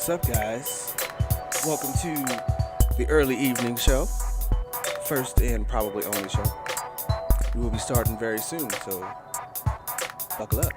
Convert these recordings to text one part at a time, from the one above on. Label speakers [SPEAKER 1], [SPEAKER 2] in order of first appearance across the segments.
[SPEAKER 1] What's up, guys? Welcome to the early evening show. First and probably only show. We will be starting very soon, so buckle up.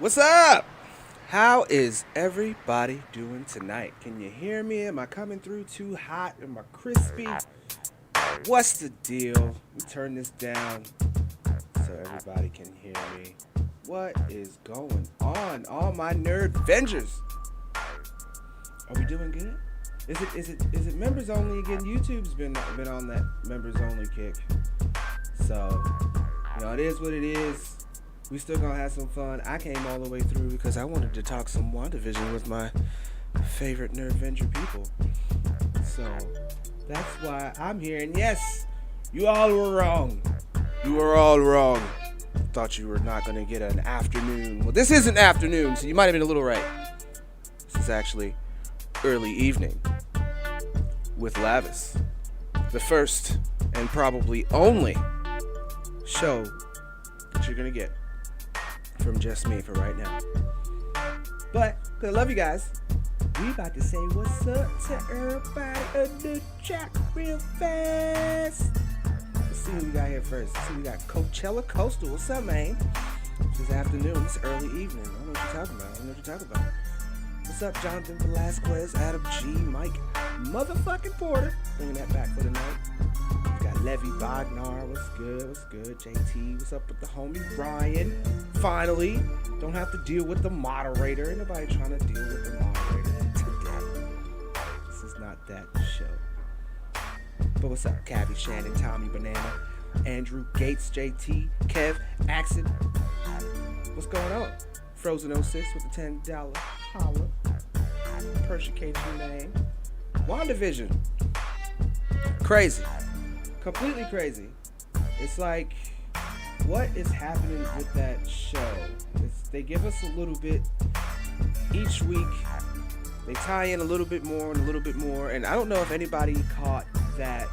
[SPEAKER 1] What's up? How is everybody doing tonight? Can you hear me? Am I coming through too hot? Am I crispy? What's the deal? Let me turn this down so everybody can hear me. What is going on? All my Nerdvengers. Are we doing good? Is it members only again? YouTube's been on that members only kick. So, it is what it is. We still gonna have some fun. I came all the way through because I wanted to talk some WandaVision with my favorite Nerdvenger people. So that's why I'm here. And yes, you all were wrong. You were all wrong. Thought you were not gonna get an afternoon. Well, this isn't afternoon, so you might have been a little right. This is actually early evening with Lavis. The first and probably only show that you're gonna get from just me for right now. But, I love you guys, we about to say what's up to everybody in the chat real fast. Let's see who we got here first. Let's see, we got Coachella Coastal. What's up, man? This afternoon, it's early evening. I don't know what you're talking about. What's up, Jonathan Velasquez, Adam G, Mike motherfucking Porter, bringing that back for the night. We got Levy Bognar, what's good, JT, what's up with the homie Ryan, finally, don't have to deal with the moderator, ain't nobody trying to deal with the moderator today, this is not that show. But what's up, Cabby, Shannon, Tommy, Banana, Andrew, Gates, JT, Kev, Axon, what's going on? Frozen 06 with the $10 holla, Persicated name, WandaVision, crazy. Completely crazy. It's like, what is happening with that show? They give us a little bit each week. They tie in a little bit more and a little bit more. And I don't know if anybody caught that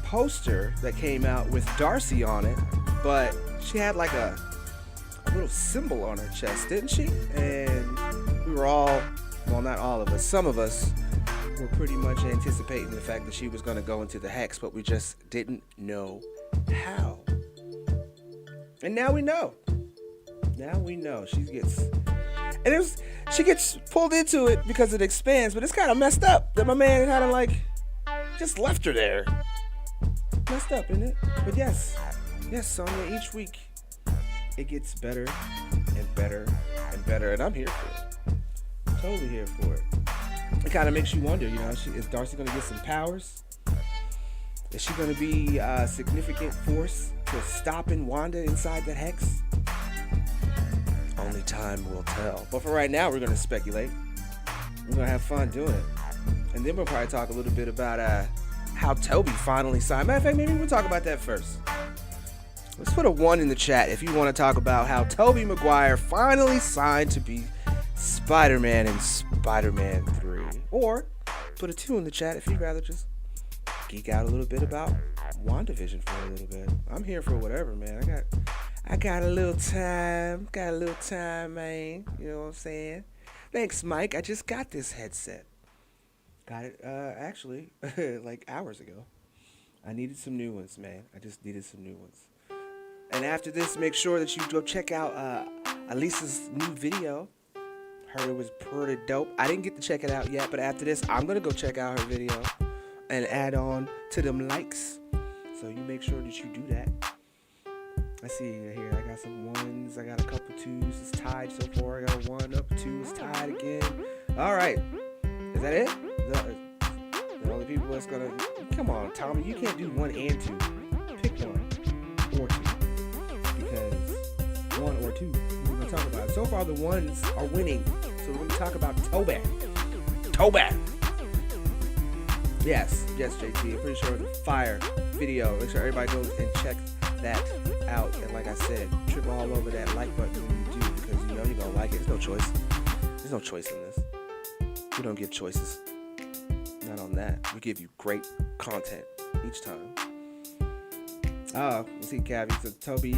[SPEAKER 1] poster that came out with Darcy on it, but she had like a little symbol on her chest, didn't she? And we were all, well, not all of us, some of us were pretty much anticipating the fact that she was going to go into the Hex, but we just didn't know how. And now we know. Now we know. She gets pulled into it because it expands, but it's kind of messed up that my man kind of like just left her there. Messed up, isn't it? But yes, Sonya, each week it gets better and better and better, and I'm here for it. Totally here for it. It kind of makes you wonder, is Darcy going to get some powers? Is she going to be a significant force to stopping Wanda inside the Hex? Only time will tell. But for right now, we're going to speculate. We're going to have fun doing it. And then we'll probably talk a little bit about how Tobey finally signed. Matter of fact, maybe we'll talk about that first. Let's put a 1 in the chat if you want to talk about how Tobey Maguire finally signed to be Spider-Man in Spider-Man 3. Or put a 2 in the chat if you'd rather just geek out a little bit about WandaVision for a little bit. I'm here for whatever, man. I got a little time. Man. You know what I'm saying? Thanks, Mike. I just got this headset. Got it, actually, like hours ago. I needed some new ones, man. I just needed some new ones. And after this, make sure that you go check out Elisa's new video. Heard it was pretty dope. I didn't get to check it out yet, but after this, I'm going to go check out her video and add on to them likes. So you make sure that you do that. I see here, I got some 1s, I got a couple 2s. It's tied so far. I got a 1 up, 2 is tied again. All right. Is that it? The only people that's going to... Come on, Tommy. You can't do 1 and 2. Pick 1 or 2. Because 1 or 2, we're going to talk about it. So far, the 1s are winning. So we're going to talk about Tobey. Yes, JT. I'm pretty sure the fire video. Make sure everybody goes and checks that out. And like I said, trip all over that like button when you do, because you're going to like it. There's no choice. There's no choice in this. We don't give choices. Not on that. We give you great content each time. Oh, let's see, Cavi. So Tobey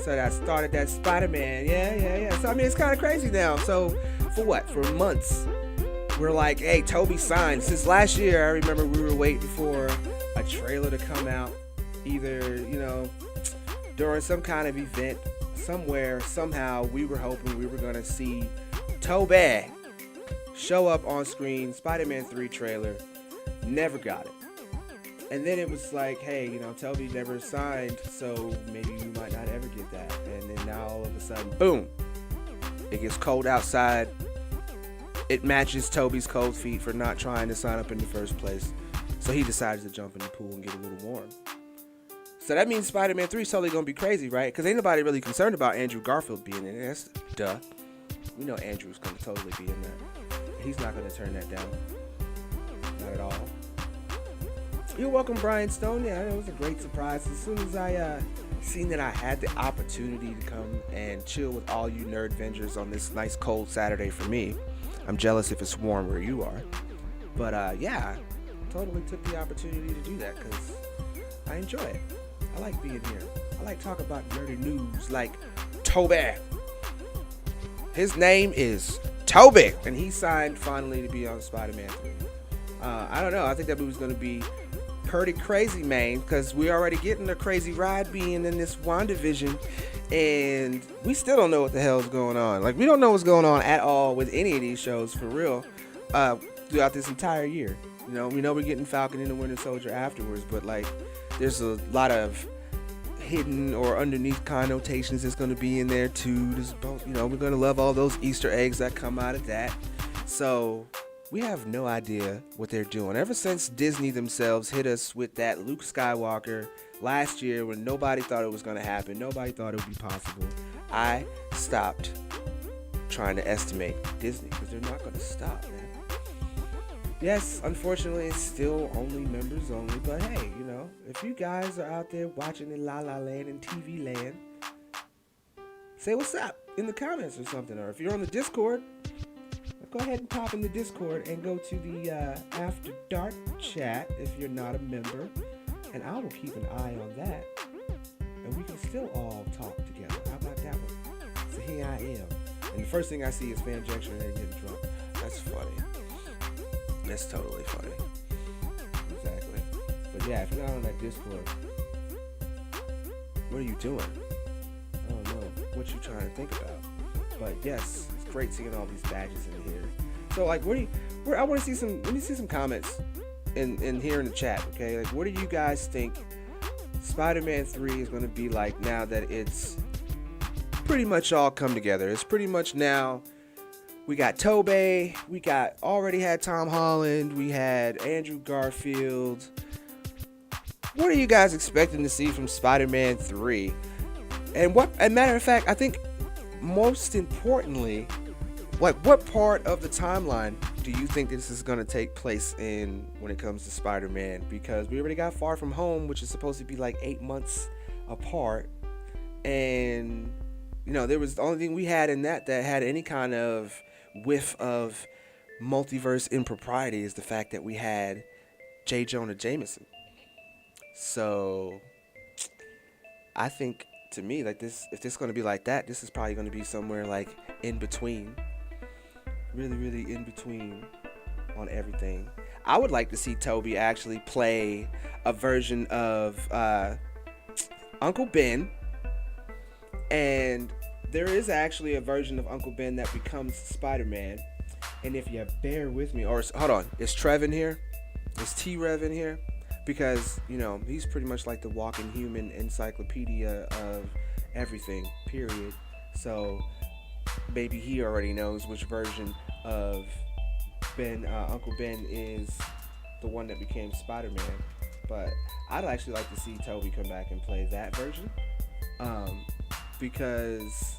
[SPEAKER 1] said I started that Spider-Man. Yeah. So, I mean, it's kind of crazy now. So, for what? For months, we're like, hey, Tobey signed. Since last year, I remember we were waiting for a trailer to come out. Either, during some kind of event, somewhere, somehow, we were hoping we were going to see Tobey show up on screen. Spider-Man 3 trailer. Never got it. And then it was like, hey, Tobey never signed, so maybe you might not ever get that. And then now all of a sudden, boom, it gets cold outside. It matches Tobey's cold feet for not trying to sign up in the first place. So he decides to jump in the pool and get a little warm. So that means Spider-Man 3 is totally going to be crazy, right? Because ain't nobody really concerned about Andrew Garfield being in it. That's duh. We know Andrew's going to totally be in that. He's not going to turn that down. Not at all. You're welcome, Brian Stone. Yeah, it was a great surprise. As soon as I seen that I had the opportunity to come and chill with all you Nerdvengers on this nice cold Saturday for me. I'm jealous if it's warm where you are. But yeah, totally took the opportunity to do that because I enjoy it. I like being here. I like talking about nerdy news like Tobey. His name is Tobey, and he signed finally to be on Spider-Man 3. I don't know. I think that movie's going to be pretty crazy, man, because we're already getting a crazy ride being in this WandaVision, and we still don't know what the hell's going on. Like, we don't know what's going on at all with any of these shows, for real, throughout this entire year. We know we're getting Falcon and the Winter Soldier afterwards, but, like, there's a lot of hidden or underneath connotations that's going to be in there, too. We're going to love all those Easter eggs that come out of that. So we have no idea what they're doing. Ever since Disney themselves hit us with that Luke Skywalker last year when nobody thought it was going to happen, nobody thought it would be possible, I stopped trying to estimate Disney because they're not going to stop, man. Yes, unfortunately, it's still only members only, but hey, if you guys are out there watching in La La Land and TV Land, say what's up in the comments or something, or if you're on the Discord, go ahead and pop in the Discord and go to the After Dark chat if you're not a member, and I will keep an eye on that, and we can still all talk together. How about that one? So here I am, and the first thing I see is Fanjection and getting drunk. That's funny. That's totally funny. Exactly. But yeah, if you're not on that Discord, what are you doing? I don't know what you're trying to think about. But yes, it's great seeing all these badges in here. So like, I want to see some. Let me see some comments in here in the chat. Okay, like, what do you guys think Spider-Man 3 is going to be like now that it's pretty much all come together? It's pretty much now. We got Tobey. We already had Tom Holland. We had Andrew Garfield. What are you guys expecting to see from Spider-Man 3? And matter of fact, I think most importantly, like, what part of the timeline do you think this is going to take place in when it comes to Spider-Man? Because we already got Far From Home, which is supposed to be like 8 months apart. And, there was the only thing we had in that had any kind of whiff of multiverse impropriety is the fact that we had J. Jonah Jameson. So I think, to me, like, this, if this is going to be like that, this is probably going to be somewhere like in between, really, really in between on everything. I would like to see Tobey actually play a version of Uncle Ben, and there is actually a version of Uncle Ben that becomes Spider-Man. And if you bear with me, or hold on, is Trev in here? Is T-Rev in here? Because, he's pretty much like the walking human encyclopedia of everything, period. So maybe he already knows which version of Uncle Ben is the one that became Spider-Man. But I'd actually like to see Tobey come back and play that version. Because,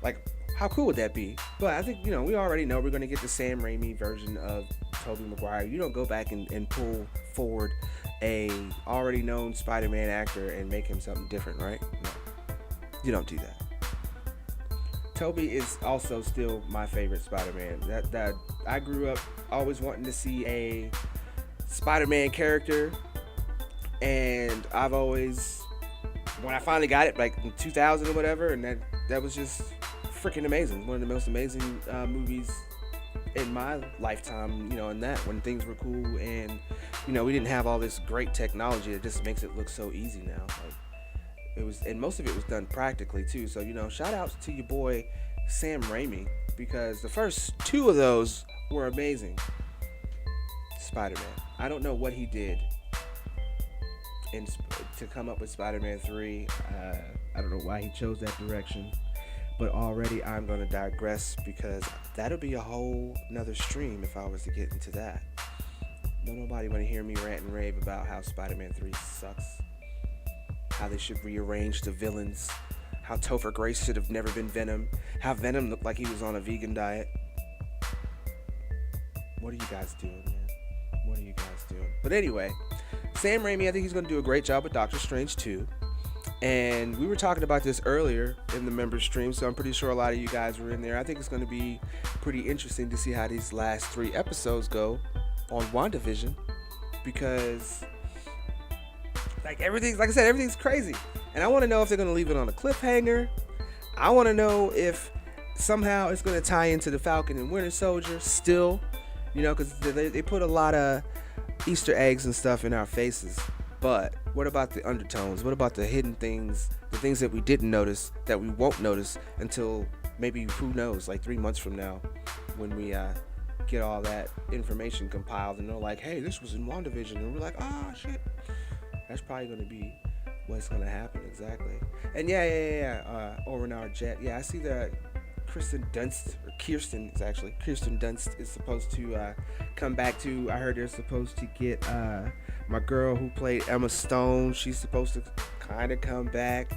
[SPEAKER 1] like, how cool would that be? But I think, we already know we're going to get the Sam Raimi version of Tobey Maguire. You don't go back and pull forward a already known Spider-Man actor and make him something different, right? No, you don't do that. Tobey is also still my favorite Spider-Man. That I grew up always wanting to see a Spider-Man character, and I've always, when I finally got it, like in 2000 or whatever, and that was just freaking amazing. One of the most amazing movies in my lifetime, in that, when things were cool and, we didn't have all this great technology that just makes it look so easy now. Like, it was, and most of it was done practically too. So, shout outs to your boy Sam Raimi, because the first two of those were amazing. Spider-Man, I don't know what he did to come up with Spider-Man 3. I don't know why he chose that direction. But already I'm going to digress, because that'll be a whole nother stream if I was to get into that. Nobody want to hear me rant and rave about how Spider-Man 3 sucks. How they should rearrange the villains. How Topher Grace should have never been Venom. How Venom looked like he was on a vegan diet. What are you guys doing, man? What are you guys doing? But anyway, Sam Raimi, I think he's going to do a great job with Doctor Strange 2. And we were talking about this earlier in the member stream, so I'm pretty sure a lot of you guys were in there. I think it's going to be pretty interesting to see how these last 3 episodes go on WandaVision, because, like I said, everything's crazy. And I want to know if they're going to leave it on a cliffhanger. I want to know if somehow it's going to tie into the Falcon and Winter Soldier still, because they put a lot of Easter eggs and stuff in our faces. But what about the undertones? What about the hidden things, the things that we didn't notice, that we won't notice until maybe, who knows, like 3 months from now, when we get all that information compiled and they're like, hey, this was in WandaVision, and we're like, shit. That's probably going to be what's going to happen, exactly. And Orinar Jet. Yeah, I see that Kristen Dunst is supposed to come back too. I heard they're supposed to get my girl who played Emma Stone. She's supposed to kind of come back.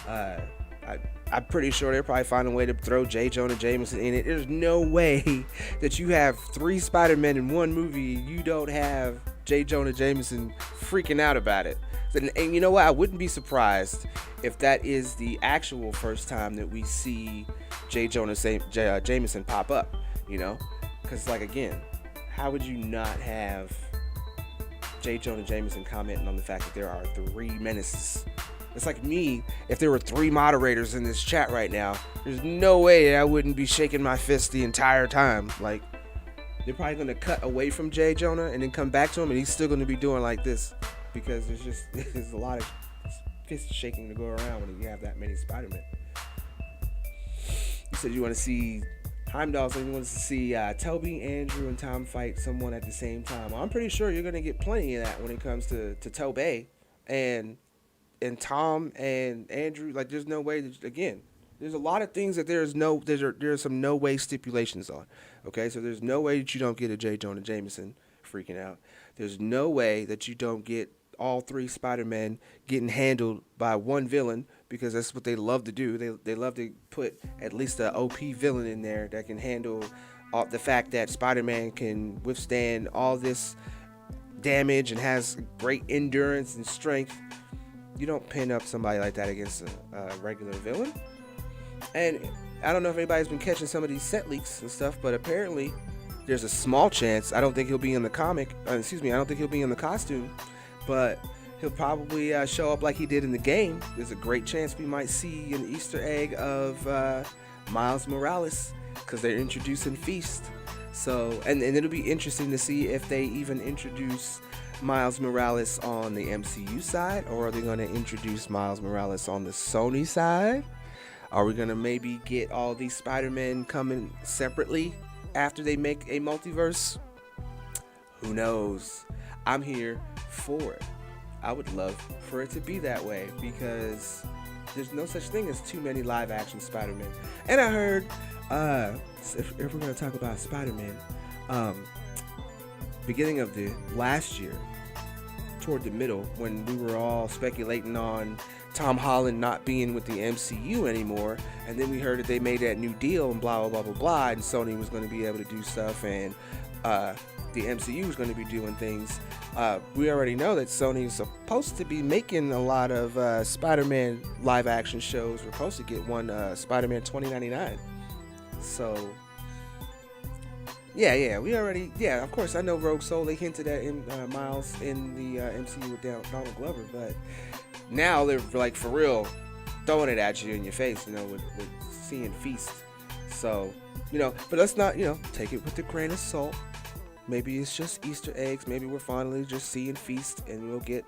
[SPEAKER 1] I'm pretty sure they'll probably find a way to throw J. Jonah Jameson in it. There's no way that you have 3 Spider-Men in one movie and you don't have J. Jonah Jameson freaking out about it. And you know what? I wouldn't be surprised if that is the actual first time that we see J. Jonah Jameson pop up, Because, like, again, how would you not have J. Jonah Jameson commenting on the fact that there are 3 menaces? It's like me, if there were 3 moderators in this chat right now, there's no way I wouldn't be shaking my fist the entire time. Like, They're probably gonna cut away from J. Jonah and then come back to him, and he's still gonna be doing like this because there's a lot of fist shaking to go around when you have that many Spider-Men. You said you want to see Heimdall, so you want to see Tobey, Andrew, and Tom fight someone at the same time. Well, I'm pretty sure you're gonna get plenty of that when it comes to Tobey and Tom and Andrew. Like, there's no way that, again, there's a lot of things that there's some no way stipulations on. Okay, so there's no way that you don't get a J. Jonah Jameson freaking out. There's no way that you don't get all three Spider-Men getting handled by one villain, because that's what they love to do. They love to put at least an OP villain in there that can handle the fact that Spider-Man can withstand all this damage and has great endurance and strength. You don't pin up somebody like that against a regular villain. And I don't know if anybody's been catching some of these set leaks and stuff, but apparently there's a small chance. I don't think he'll be in the comic. I don't think he'll be in the costume, but he'll probably show up like he did in the game. There's a great chance we might see an Easter egg of Miles Morales, because they're introducing Feast. So, and it'll be interesting to see if they even introduce Miles Morales on the MCU side, or are they going to introduce Miles Morales on the Sony side? Are we going to maybe get all these Spider-Men coming separately after they make a multiverse? Who knows? I'm here for it. I would love for it to be that way, because there's no such thing as too many live action Spider-Men. And I heard, if we're going to talk about Spider-Man, beginning of the last year, toward the middle, when we were all speculating on Tom Holland not being with the MCU anymore, and then we heard that they made that new deal and blah, blah, blah, blah, blah, and Sony was going to be able to do stuff, and the MCU was going to be doing things. We already know that Sony is supposed to be making a lot of Spider-Man live action shows. We're supposed to get one Spider-Man 2099. So yeah, of course, I know Rogue Soul, they hinted at Miles in the MCU with Donald Glover, but now they're like for real throwing it at you in your face, with seeing Feast. So, but let's not, take it with a grain of salt. Maybe it's just Easter eggs. Maybe we're finally just seeing Feast, and we'll get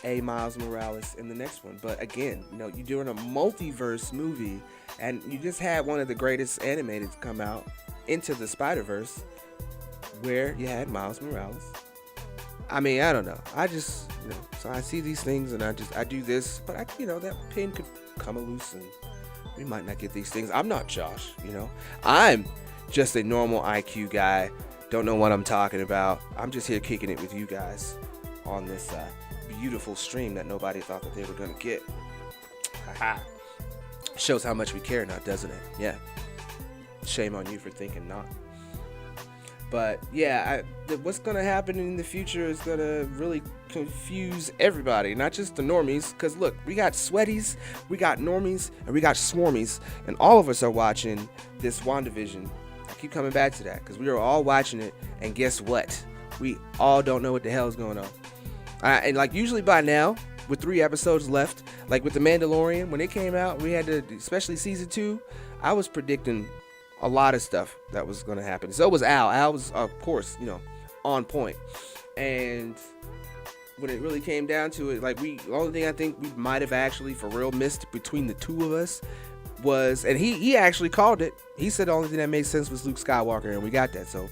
[SPEAKER 1] a Miles Morales in the next one. But again, you're doing a multiverse movie, and you just had one of the greatest animated come out, Into the Spider-Verse, where you had Miles Morales. I mean, I don't know. I just, so I see these things, and I do this, but that pin could come loose, and we might not get these things. I'm not Josh, I'm just a normal IQ guy. Don't know what I'm talking about. I'm just here kicking it with you guys on this beautiful stream that nobody thought that they were gonna get. Haha. Shows how much we care now, doesn't it? Yeah. Shame on you for thinking not. But yeah, what's gonna happen in the future is gonna really confuse everybody, not just the normies. Cause look, we got sweaties, we got normies, and we got swarmies, and all of us are watching this WandaVision. I keep coming back to that because we are all watching it, and guess what? We all don't know what the hell is going on. And like usually by now, with 3 episodes left, like with The Mandalorian, when it came out, we had to, especially season 2, I was predicting a lot of stuff that was going to happen. So was Al. Al was, of course, on point. And when it really came down to it, like the only thing I think we might have actually for real missed between the two of us was, and he actually called it. He said the only thing that made sense was Luke Skywalker, and we got that. So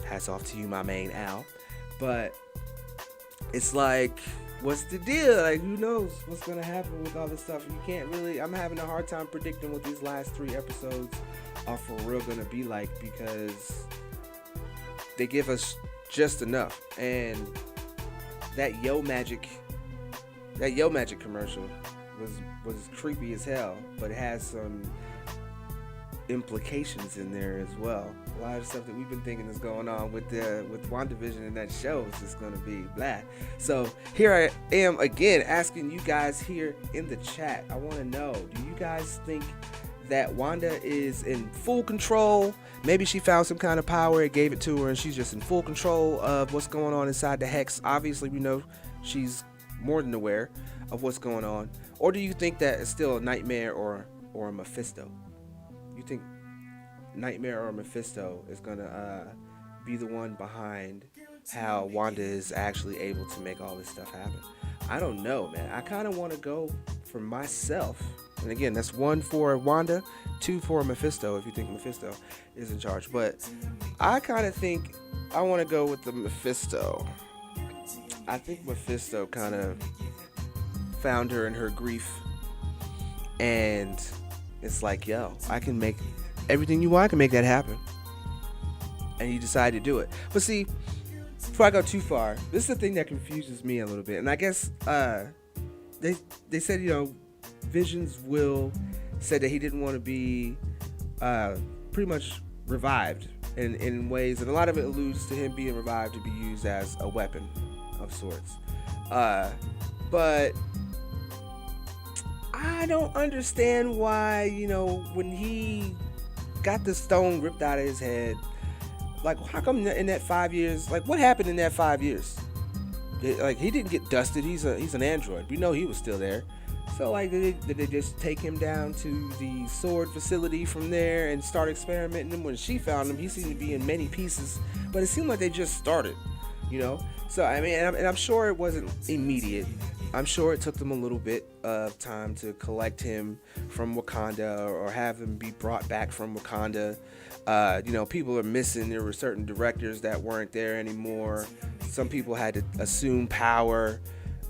[SPEAKER 1] hats off to you, my main Al. But it's like, what's the deal? Like, who knows what's gonna happen with all this stuff? You can't really. I'm having a hard time predicting what these last 3 episodes are for real gonna be like, because they give us just enough. And that Yo Magic commercial was creepy as hell, but it has some implications in there as well. A lot of stuff that we've been thinking is going on with WandaVision and that show is just gonna be blah. So here I am again asking you guys here in the chat. I want to know, do you guys think that Wanda is in full control? Maybe she found some kind of power, it gave it to her, and she's just in full control of what's going on inside the Hex. Obviously, we know she's more than aware of what's going on. Or do you think that it's still a nightmare or a Mephisto? You think Nightmare or Mephisto is gonna be the one behind how Wanda is actually able to make all this stuff happen. I don't know, man. I kind of want to go for myself. And again, that's 1 for Wanda, 2 for Mephisto, if you think Mephisto is in charge. But I kind of think I want to go with the Mephisto. I think Mephisto kind of found her in her grief. And it's like, yo, I can make everything you want. I can make that happen. And he decided to do it. But see, before I go too far, this is the thing that confuses me a little bit. And I guess they said, Vision's will said that he didn't want to be pretty much revived in ways. And a lot of it alludes to him being revived to be used as a weapon of sorts. But I don't understand why, when he got the stone ripped out of his head, like, how come in that 5 years, like, what happened in that 5 years? Like, he didn't get dusted. He's an android. We know he was still there. So, like, did they just take him down to the sword facility from there and start experimenting him? When she found him, he seemed to be in many pieces, but it seemed like they just started, So, I mean, and I'm sure it wasn't immediate. I'm sure it took them a little bit of time to collect him from Wakanda or have him be brought back from Wakanda. People are missing. There were certain directors that weren't there anymore. Some people had to assume power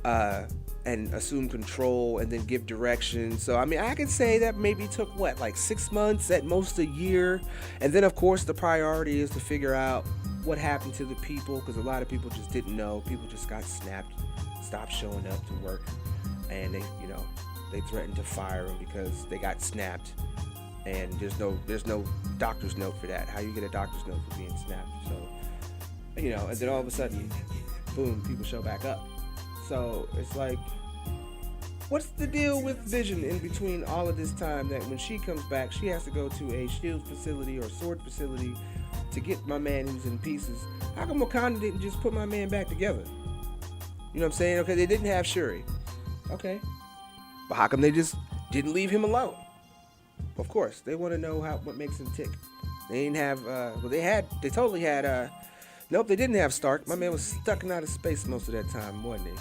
[SPEAKER 1] and assume control and then give direction. So, I mean, I could say that maybe took, like 6 months, at most a year. And then, of course, the priority is to figure out what happened to the people, because a lot of people just didn't know. People just got snapped, stopped showing up to work, and they threatened to fire them because they got snapped. And there's no doctor's note for that. How you get a doctor's note for being snapped? So, and then all of a sudden, boom, people show back up. So it's like, what's the deal with Vision in between all of this time, that when she comes back, she has to go to a shield facility or sword facility to get my man who's in pieces? How come Wakanda didn't just put my man back together? You know what I'm saying? Okay, they didn't have Shuri. Okay. But how come they just didn't leave him alone? Of course, they want to know what makes him tick. They didn't have, they totally had, nope, they didn't have Stark. My man was stuck in outer space most of that time, wasn't he?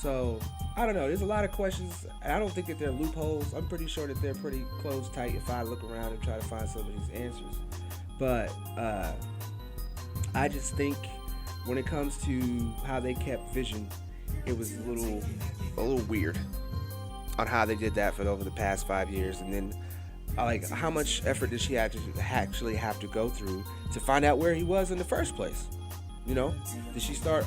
[SPEAKER 1] So, I don't know. There's a lot of questions. I don't think that they're loopholes. I'm pretty sure that they're pretty close, tight if I look around and try to find some of these answers. But, I just think when it comes to how they kept Vision, it was a little weird on how they did that for over the past 5 years. And then, like, how much effort did she actually have to go through to find out where he was in the first place? Did she start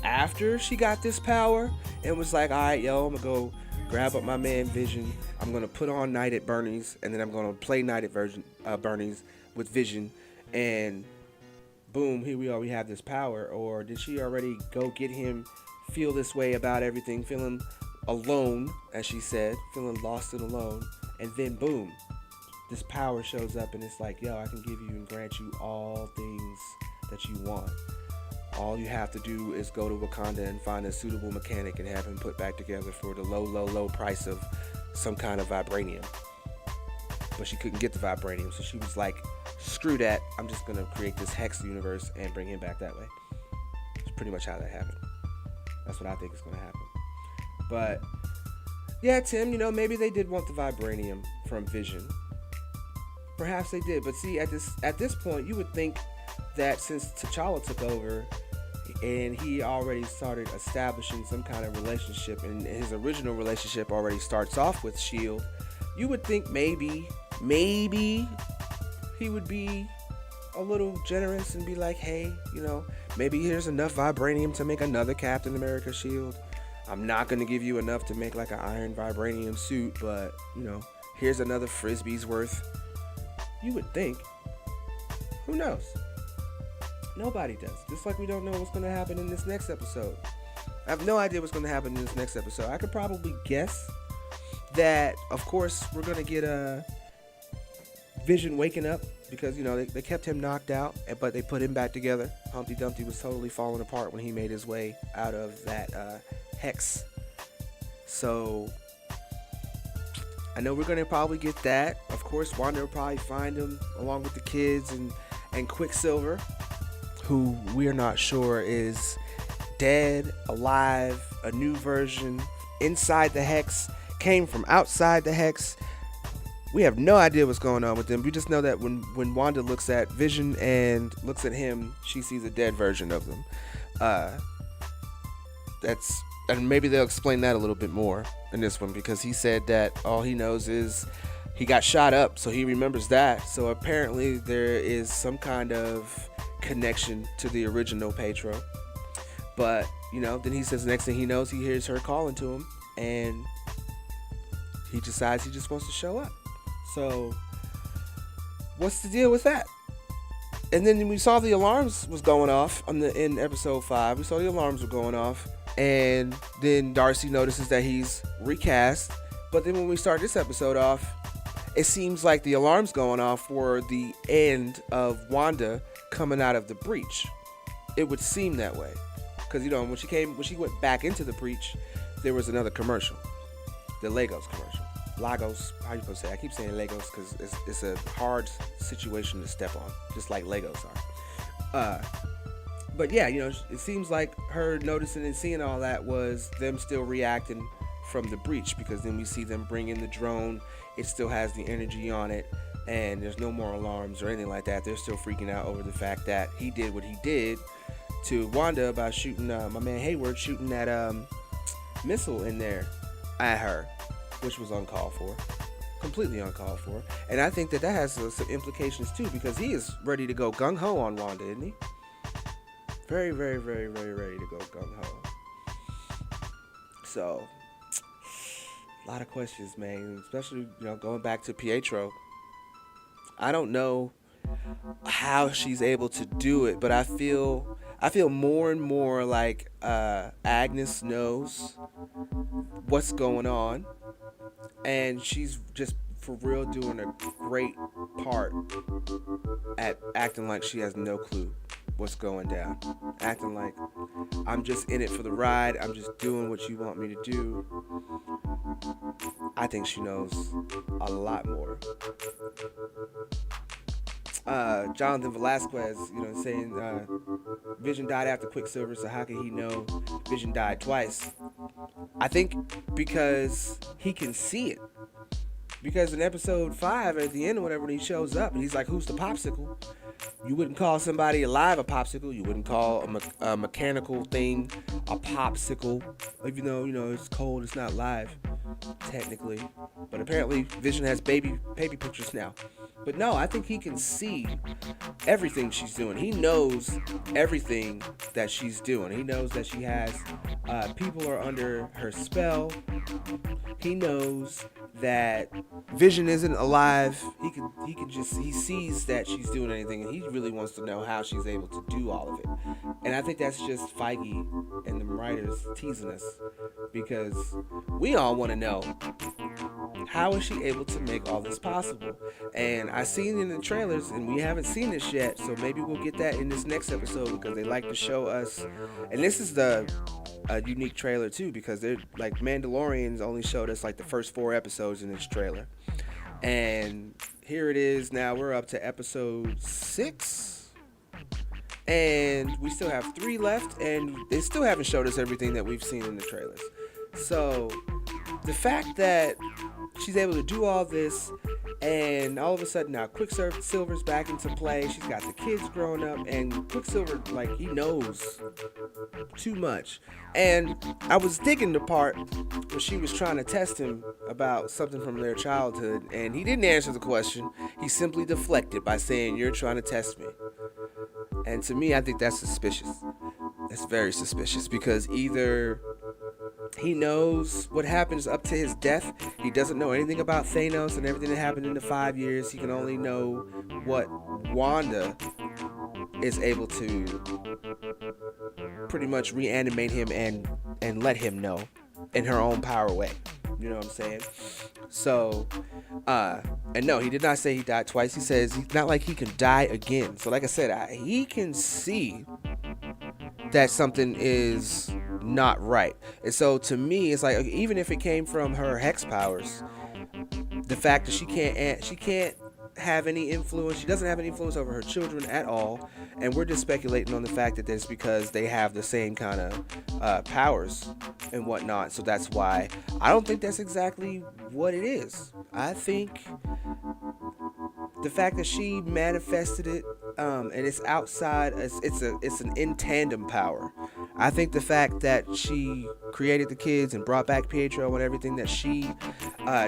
[SPEAKER 1] after she got this power and was like, all right, yo, I'm gonna go grab up my man Vision, I'm gonna put on Night at Bernie's, and then I'm gonna play Night at Bernie's with Vision, and boom, here we are, we have this power? Or did she already go get him, feel this way about everything, feeling alone, as she said, feeling lost and alone, and then boom, this power shows up and it's like, yo, I can give you and grant you all things that you want. All you have to do is go to Wakanda and find a suitable mechanic and have him put back together for the low price of some kind of vibranium. But she couldn't get the vibranium, so she was like, screw that, I'm just gonna create this Hex universe and bring him back that way. It's pretty much how that happened. That's what I think is gonna happen. But yeah, Tim, maybe they did want the vibranium from Vision. Perhaps they did, but see, at this point, you would think that since T'Challa took over and he already started establishing some kind of relationship, and his original relationship already starts off with S.H.I.E.L.D., you would think maybe he would be a little generous and be like, hey, maybe here's enough vibranium to make another Captain America shield. I'm not going to give you enough to make like an iron vibranium suit, but, here's another Frisbee's worth. You would think. Who knows? Nobody does. Just like we don't know what's going to happen in this next episode. I have no idea what's going to happen in this next episode. I could probably guess that, of course, we're going to get a Vision waking up because, they kept him knocked out, but they put him back together. Humpty Dumpty was totally falling apart when he made his way out of that Hex. So, I know we're going to probably get that. Of course, Wanda will probably find him along with the kids and Quicksilver, who we're not sure is dead, alive, a new version, inside the Hex, came from outside the Hex. We have no idea what's going on with them. We just know that when Wanda looks at Vision and looks at him, she sees a dead version of them. And maybe they'll explain that a little bit more in this one, because he said that all he knows is he got shot up, so he remembers that. So apparently there is some kind of connection to the original Pietro. But, then he says the next thing he knows, he hears her calling to him, and he decides he just wants to show up. So, what's the deal with that? And then we saw the alarms was going off in episode 5. We saw the alarms were going off, and then Darcy notices that he's recast. But then when we start this episode off, it seems like the alarm's going off for the end of Wanda coming out of the breach. It would seem that way, because when she went back into the breach, there was another commercial, the Legos commercial. Lagos, how you supposed to say? I keep saying Legos because it's a hard situation to step on, just like Legos are. But yeah, it seems like her noticing and seeing all that was them still reacting from the breach, because then we see them bring in the drone. It still has the energy on it, and there's no more alarms or anything like that. They're still freaking out over the fact that he did what he did to Wanda by shooting my man Hayward, shooting that missile in there at her, which was uncalled for, completely uncalled for. And I think that has some implications too, because he is ready to go gung-ho on Wanda, isn't he? Very, very, very, very ready to go gung-ho. So, a lot of questions, man, especially, going back to Pietro. I don't know how she's able to do it, but I feel more and more like Agnes knows what's going on, and she's just for real doing a great part at acting like she has no clue what's going down, acting like I'm just in it for the ride, I'm just doing what you want me to do. I think she knows a lot more. Jonathan Velasquez, saying Vision died after Quicksilver, so how can he know Vision died twice? I think because he can see it. Because in episode 5, at the end or whatever, when he shows up and he's like, "Who's the popsicle?" You wouldn't call somebody alive a popsicle. You wouldn't call a mechanical thing a popsicle. Even though, it's cold, it's not live, technically. But apparently Vision has baby pictures now. But no, I think he can see everything she's doing. He knows everything that she's doing. He knows that she has people are under her spell. He knows that Vision isn't alive. He sees that she's doing anything, and he really wants to know how she's able to do all of it. And I think that's just Feige and the writers teasing us, because we all want to know, how is she able to make all this possible? And I seen it in the trailers, and we haven't seen this yet, so maybe we'll get that in this next episode, because they like to show us. And this is a unique trailer too, because they're like Mandalorians only showed us like the first 4 episodes in this trailer, and here it is. Now we're up to episode 6, and we still have 3 left, and they still haven't showed us everything that we've seen in the trailers. So the fact that she's able to do all this, and all of a sudden now Quicksilver's back into play. She's got the kids growing up, and Quicksilver, like, he knows too much. And I was digging the part where she was trying to test him about something from their childhood, and he didn't answer the question. He simply deflected by saying, "You're trying to test me." And to me, I think that's suspicious. That's very suspicious, because either he knows what happens up to his death. He doesn't know anything about Thanos and everything that happened in the 5 years. He can only know what Wanda is able to pretty much reanimate him and let him know in her own power way. You know what I'm saying? So, and no, he did not say he died twice. He says he's not like he can die again. So like I said, he can see that something is not right. And so to me, it's like, even if it came from her hex powers, The fact that she can't have any influence. She doesn't have any influence over her children at all, and we're just speculating on the fact that that's because they have the same kind of powers and whatnot. So that's why I don't think that's exactly what it is. I think the fact that she manifested it, and it's outside, it's an in tandem power. I think the fact that she created the kids and brought back Pietro and everything that she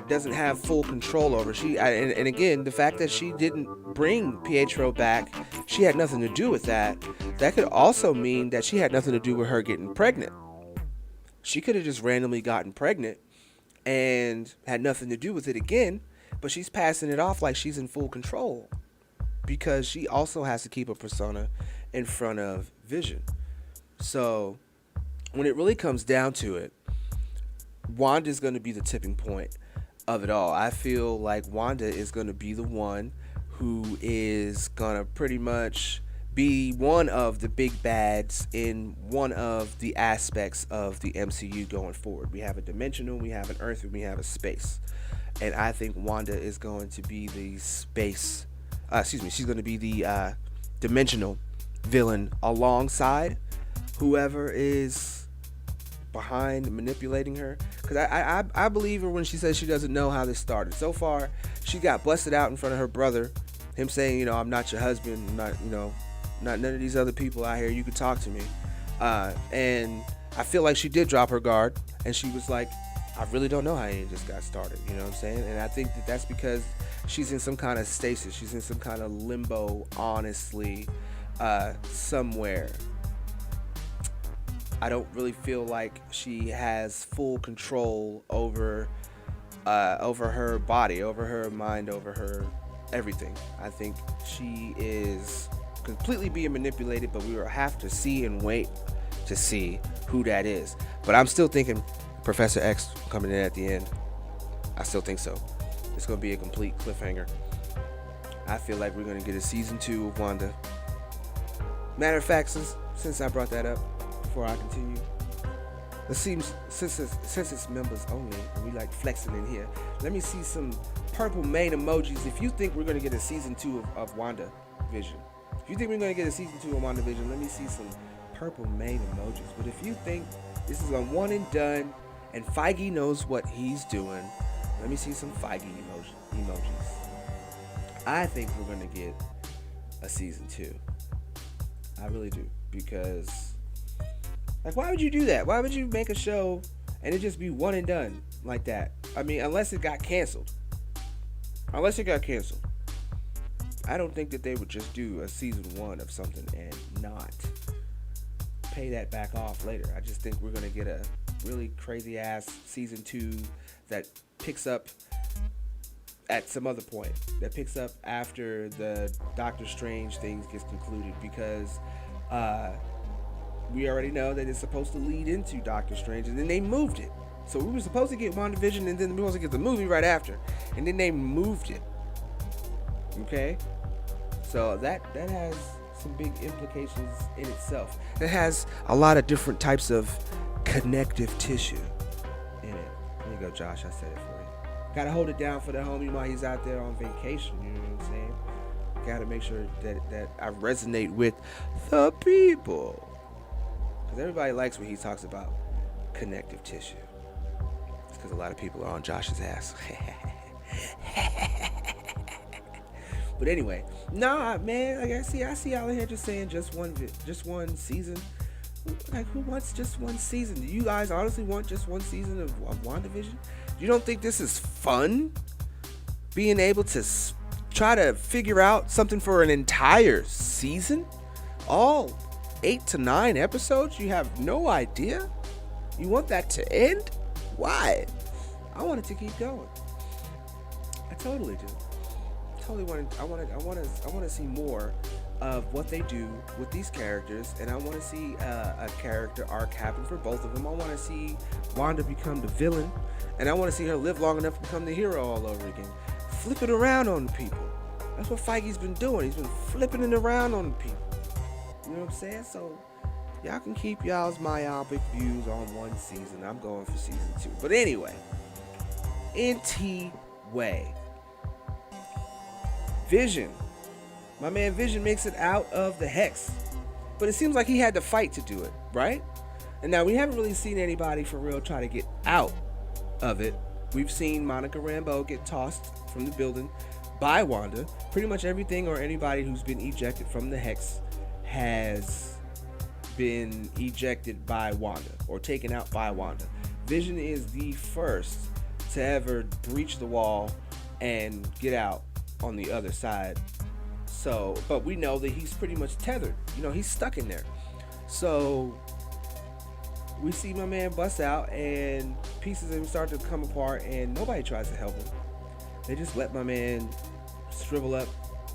[SPEAKER 1] doesn't have full control over. And again, the fact that she didn't bring Pietro back, she had nothing to do with that. That could also mean that she had nothing to do with her getting pregnant. She could have just randomly gotten pregnant and had nothing to do with it again, but she's passing it off like she's in full control because she also has to keep a persona in front of Vision. So when it really comes down to it, Wanda's going to be the tipping point of it all. I feel like Wanda is going to be the one who is going to pretty much be one of the big bads in one of the aspects of the MCU going forward. We have a dimensional, we have an Earth, and we have a space. And I think Wanda is going to be the space, she's going to be the dimensional villain alongside whoever is behind manipulating her. Because I believe her when she says she doesn't know how this started. So far, she got busted out in front of her brother, him saying, I'm not your husband, I'm not, not none of these other people out here, you could talk to me. And I feel like she did drop her guard, and she was like, I really don't know how any of this got started, you know what I'm saying? And I think that that's because she's in some kind of stasis, she's in some kind of limbo, honestly, somewhere. I don't really feel like she has full control over her body, over her mind, over her everything. I think she is completely being manipulated, but we will have to see and wait to see who that is. But I'm still thinking Professor X coming in at the end. I still think so. It's going to be a complete cliffhanger. I feel like we're going to get a season 2 of Wanda. Matter of fact, since I brought that up, before I continue, since it's members only, and we like flexing in here, let me see some purple main emojis if you think we're going to get a season 2 of WandaVision. If you think we're going to get a season 2 of WandaVision, let me see some purple main emojis. But if you think this is a one and done, and Feige knows what he's doing, let me see some Feige emojis. I think we're going to get a season 2. I really do. Because, like, why would you do that? Why would you make a show and it just be one and done like that? I mean, unless it got canceled. I don't think that they would just do a season 1 of something and not pay that back off later. I just think we're going to get a really crazy ass season 2 that picks up at some other point. That picks up after the Doctor Strange things gets concluded, because we already know that it's supposed to lead into Doctor Strange, and then they moved it. So we were supposed to get WandaVision, and then we were supposed to get the movie right after, and then they moved it. Okay? So that has some big implications in itself. It has a lot of different types of connective tissue in it. There you go, Josh. I said it for you. Gotta hold it down for the homie while he's out there on vacation. You know what I'm saying? Gotta make sure that I resonate with the people. Because everybody likes when he talks about connective tissue. It's because a lot of people are on Josh's ass. But anyway, nah, man. Like I see y'all in here just saying just one season. Like, who wants just one season? Do you guys honestly want just one season of WandaVision? You don't think this is fun? Being able to try to figure out something for an entire season? All 8 to 9 episodes? You have no idea? You want that to end? Why? I want it to keep going. I totally do. I want to see more of what they do with these characters, and I want to see a character arc happen for both of them. I want to see Wanda become the villain, and I want to see her live long enough to become the hero all over again. Flip it around on the people. That's what Feige's been doing. He's been flipping it around on the people. You know what I'm saying? So y'all can keep y'all's myopic views on one season. I'm going for season 2. But anyway, NT way. Vision. My man Vision makes it out of the hex. But it seems like he had to fight to do it, right? And now we haven't really seen anybody for real try to get out of it. We've seen Monica Rambeau get tossed from the building by Wanda. Pretty much everything or anybody who's been ejected from the hex has been ejected by Wanda or taken out by Wanda. Vision is the first to ever breach the wall and get out on the other side. So, but we know that he's pretty much tethered. You know, he's stuck in there. So we see my man bust out and pieces of him start to come apart and nobody tries to help him. They just let my man shrivel up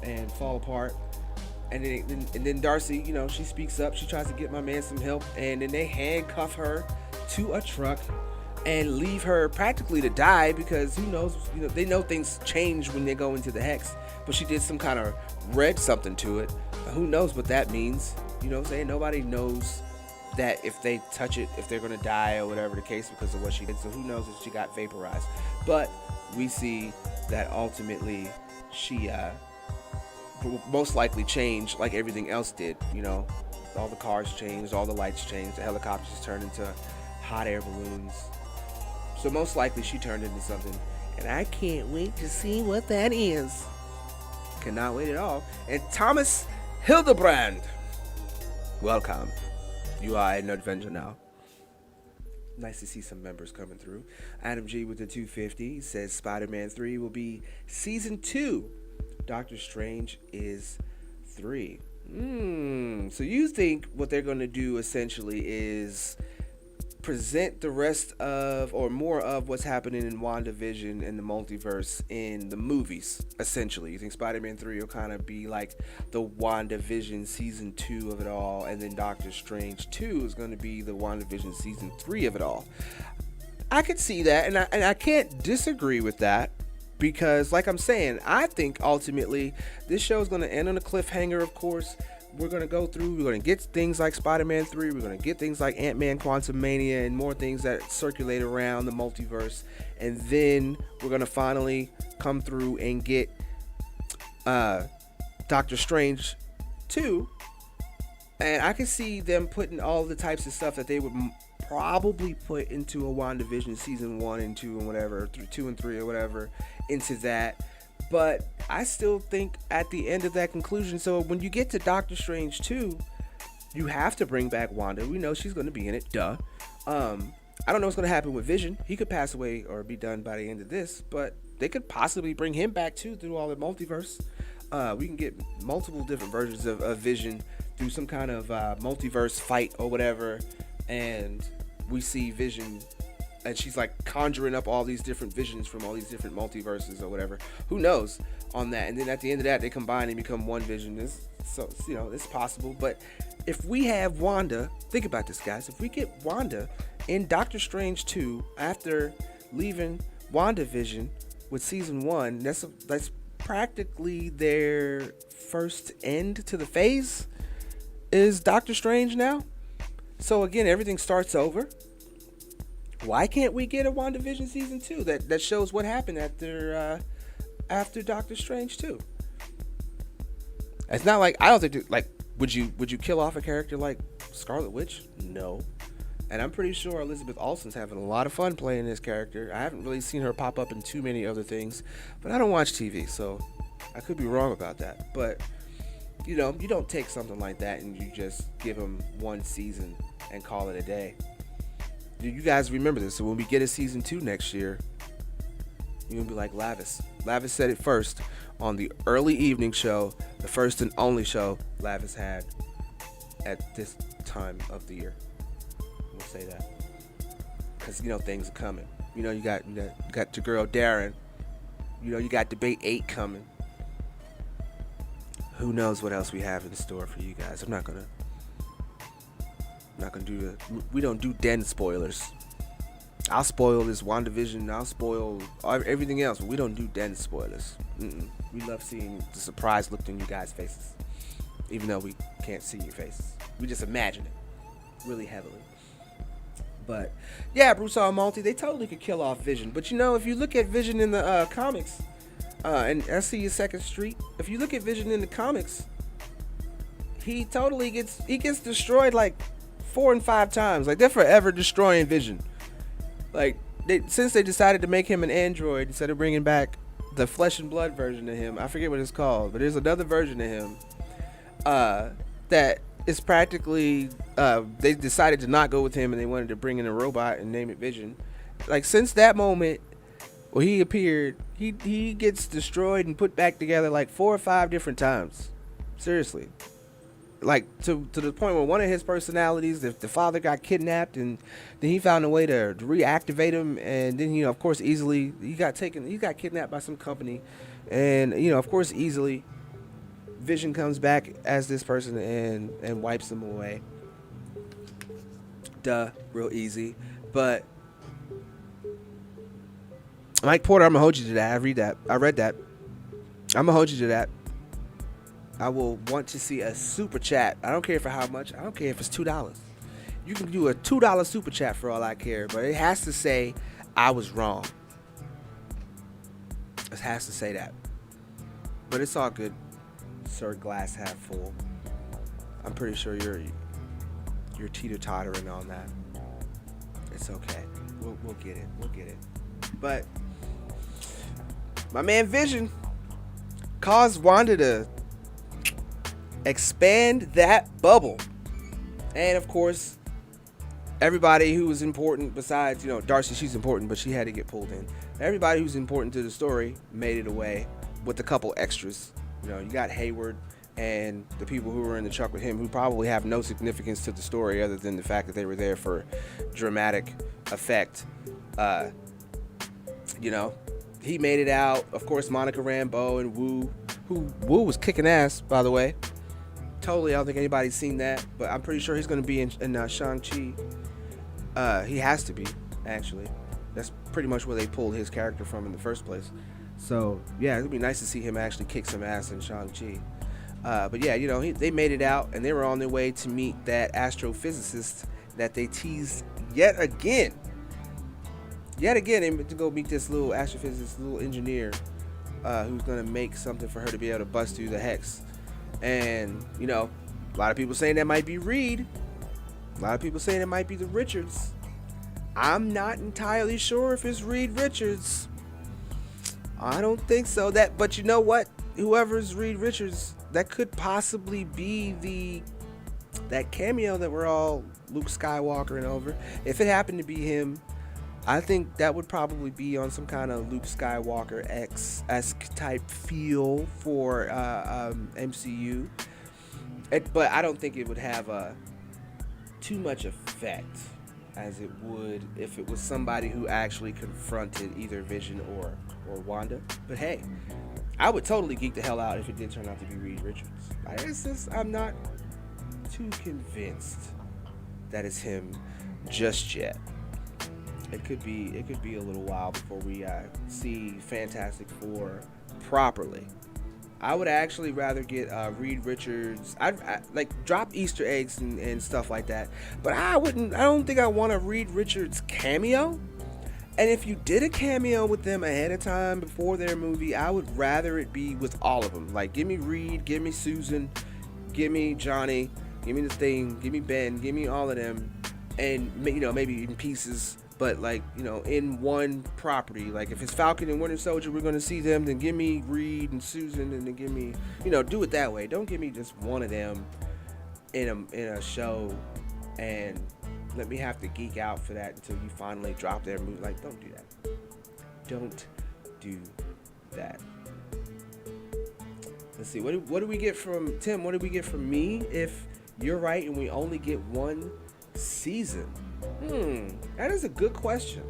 [SPEAKER 1] and fall apart. And then Darcy, you know, she speaks up. She tries to get my man some help. And then they handcuff her to a truck and leave her practically to die because who knows, you know, they know things change when they go into the hex. But she did some kind of read something to it. Who knows what that means? You know what I'm saying? Nobody knows that if they touch it, if they're going to die or whatever the case because of what she did. So who knows if she got vaporized. But we see that ultimately she most likely changed like everything else did. You know, all the cars changed, all the lights changed, the helicopters turned into hot air balloons. So most likely she turned into something. And I can't wait to see what that is. Cannot wait at all. And Thomas Hildebrand, welcome. You are a Nerdvenger now. Nice to see some members coming through. Adam G with the 250 says Spider-Man 3 will be season 2. Doctor Strange is 3. So you think what they're going to do essentially is present the rest of or more of what's happening in WandaVision and the multiverse in the movies, essentially. You think Spider-Man 3 will kind of be like the WandaVision season 2 of it all, and then Doctor Strange 2 is going to be the WandaVision season 3 of it all. I could see that, and I can't disagree with that, because like I'm saying, I think ultimately this show is going to end on a cliffhanger, of course. We're going to go through, we're going to get things like Spider-Man 3, we're going to get things like Ant-Man Quantumania and more things that circulate around the multiverse, and then we're going to finally come through and get Doctor Strange 2, and I can see them putting all the types of stuff that they would probably put into a WandaVision season 1 and 2 and whatever, 2 and 3 or whatever, into that. But I still think at the end of that conclusion, so when you get to Doctor Strange 2, you have to bring back Wanda. We know she's going to be in it, duh. I don't know what's going to happen with Vision. He could pass away or be done by the end of this, but they could possibly bring him back too through all the multiverse. We can get multiple different versions of Vision through some kind of multiverse fight or whatever, and we see Vision, and she's like conjuring up all these different visions from all these different multiverses or whatever. Who knows on that? And then at the end of that, they combine and become one Vision. So you know, it's possible. But if we have Wanda, think about this, guys. If we get Wanda in Doctor Strange 2 after leaving WandaVision with season 1, that's practically their first end to the phase. Is Doctor Strange now? So again, everything starts over. Why can't we get a WandaVision season 2 that shows what happened after Doctor Strange 2? It's not like, I don't think, like, would you kill off a character like Scarlet Witch? No. And I'm pretty sure Elizabeth Olsen's having a lot of fun playing this character. I haven't really seen her pop up in too many other things, but I don't watch TV, so I could be wrong about that. But you know, you don't take something like that and you just give them one season and call it a day. You guys remember this. So when we get a season 2 next year, you're going to be like Lavis. Lavis said it first on the early evening show, the first and only show Lavis had at this time of the year. We'll say that. Because, you know, things are coming. You know, you got your girl Darren. You know, you got Debate 8 coming. Who knows what else we have in store for you guys. I'm not gonna do we don't do den spoilers. I'll spoil this WandaVision, I'll spoil everything else, but we don't do den spoilers. We love seeing the surprise look in you guys' faces, even though we can't see your faces. We just imagine it really heavily. But yeah, Bruce Almighty, they totally could kill off Vision. But if you look at Vision in the comics, and I see your Second Street. If you look at Vision in the comics, he totally gets destroyed like 4 and 5 times. Like they're forever destroying Vision. Like since they decided to make him an android instead of bringing back the flesh and blood version of him, I forget what it's called, but there's another version of him that is practically they decided to not go with him and they wanted to bring in a robot and name it Vision. Like since that moment where he appeared, he gets destroyed and put back together like 4 or 5 different times. Seriously. Like to the point where one of his personalities, the father got kidnapped, and then he found a way to reactivate him, and then of course easily he got kidnapped by some company, and of course easily Vision comes back as this person and wipes them away. Duh, real easy. But Mike Porter, I'm gonna hold you to that. I read that. I'm gonna hold you to that. I will want to see a super chat. I don't care for how much. I don't care if it's $2. You can do a $2 super chat for all I care, but it has to say I was wrong. It has to say that. But it's all good, Sir Glass Half Full. I'm pretty sure you're teeter-tottering on that. It's okay. We'll get it. We'll get it. But my man Vision caused Wanda to expand that bubble, and of course everybody who was important besides Darcy, she's important, but she had to get pulled in. Everybody who's important to the story made it away with a couple extras. You got Hayward and the people who were in the truck with him, who probably have no significance to the story other than the fact that they were there for dramatic effect. He made it out. Of course, Monica Rambeau and Wu was kicking ass, by the way. Totally, I don't think anybody's seen that, but I'm pretty sure he's going to be in Shang-Chi. He has to be, actually. That's pretty much where they pulled his character from in the first place. So, yeah, it would be nice to see him actually kick some ass in Shang-Chi. But yeah, they made it out, and they were on their way to meet that astrophysicist that they teased yet again. They went to go meet this little astrophysicist, little engineer, who's going to make something for her to be able to bust through the hex. And, a lot of people saying that might be Reed. A lot of people saying it might be the Richards. I'm not entirely sure if it's Reed Richards. I don't think so. But you know what? Whoever's Reed Richards, that could possibly be that cameo that we're all Luke Skywalkering over. If it happened to be him, I think that would probably be on some kind of Luke Skywalker esque type feel for MCU. But I don't think it would have too much effect as it would if it was somebody who actually confronted either Vision or Wanda. But hey, I would totally geek the hell out if it did turn out to be Reed Richards. I'm not too convinced that it's him just yet. It could be a little while before we see Fantastic Four properly. I would actually rather get Reed Richards. I'd like drop Easter eggs and stuff like that, but I don't think I want a Reed Richards cameo. And if you did a cameo with them ahead of time before their movie, I would rather it be with all of them. Like, give me Reed, give me Susan, give me Johnny, give me the Thing, give me Ben, give me all of them, and maybe in pieces. But in one property. Like if it's Falcon and Winter Soldier, we're gonna see them. Then give me Reed and Susan, and then give me, do it that way. Don't give me just one of them in a show, and let me have to geek out for that until you finally drop their movie. Like, don't do that. Don't do that. Let's see. What do we get from Tim? What do we get from me if you're right and we only get one season? That is a good question.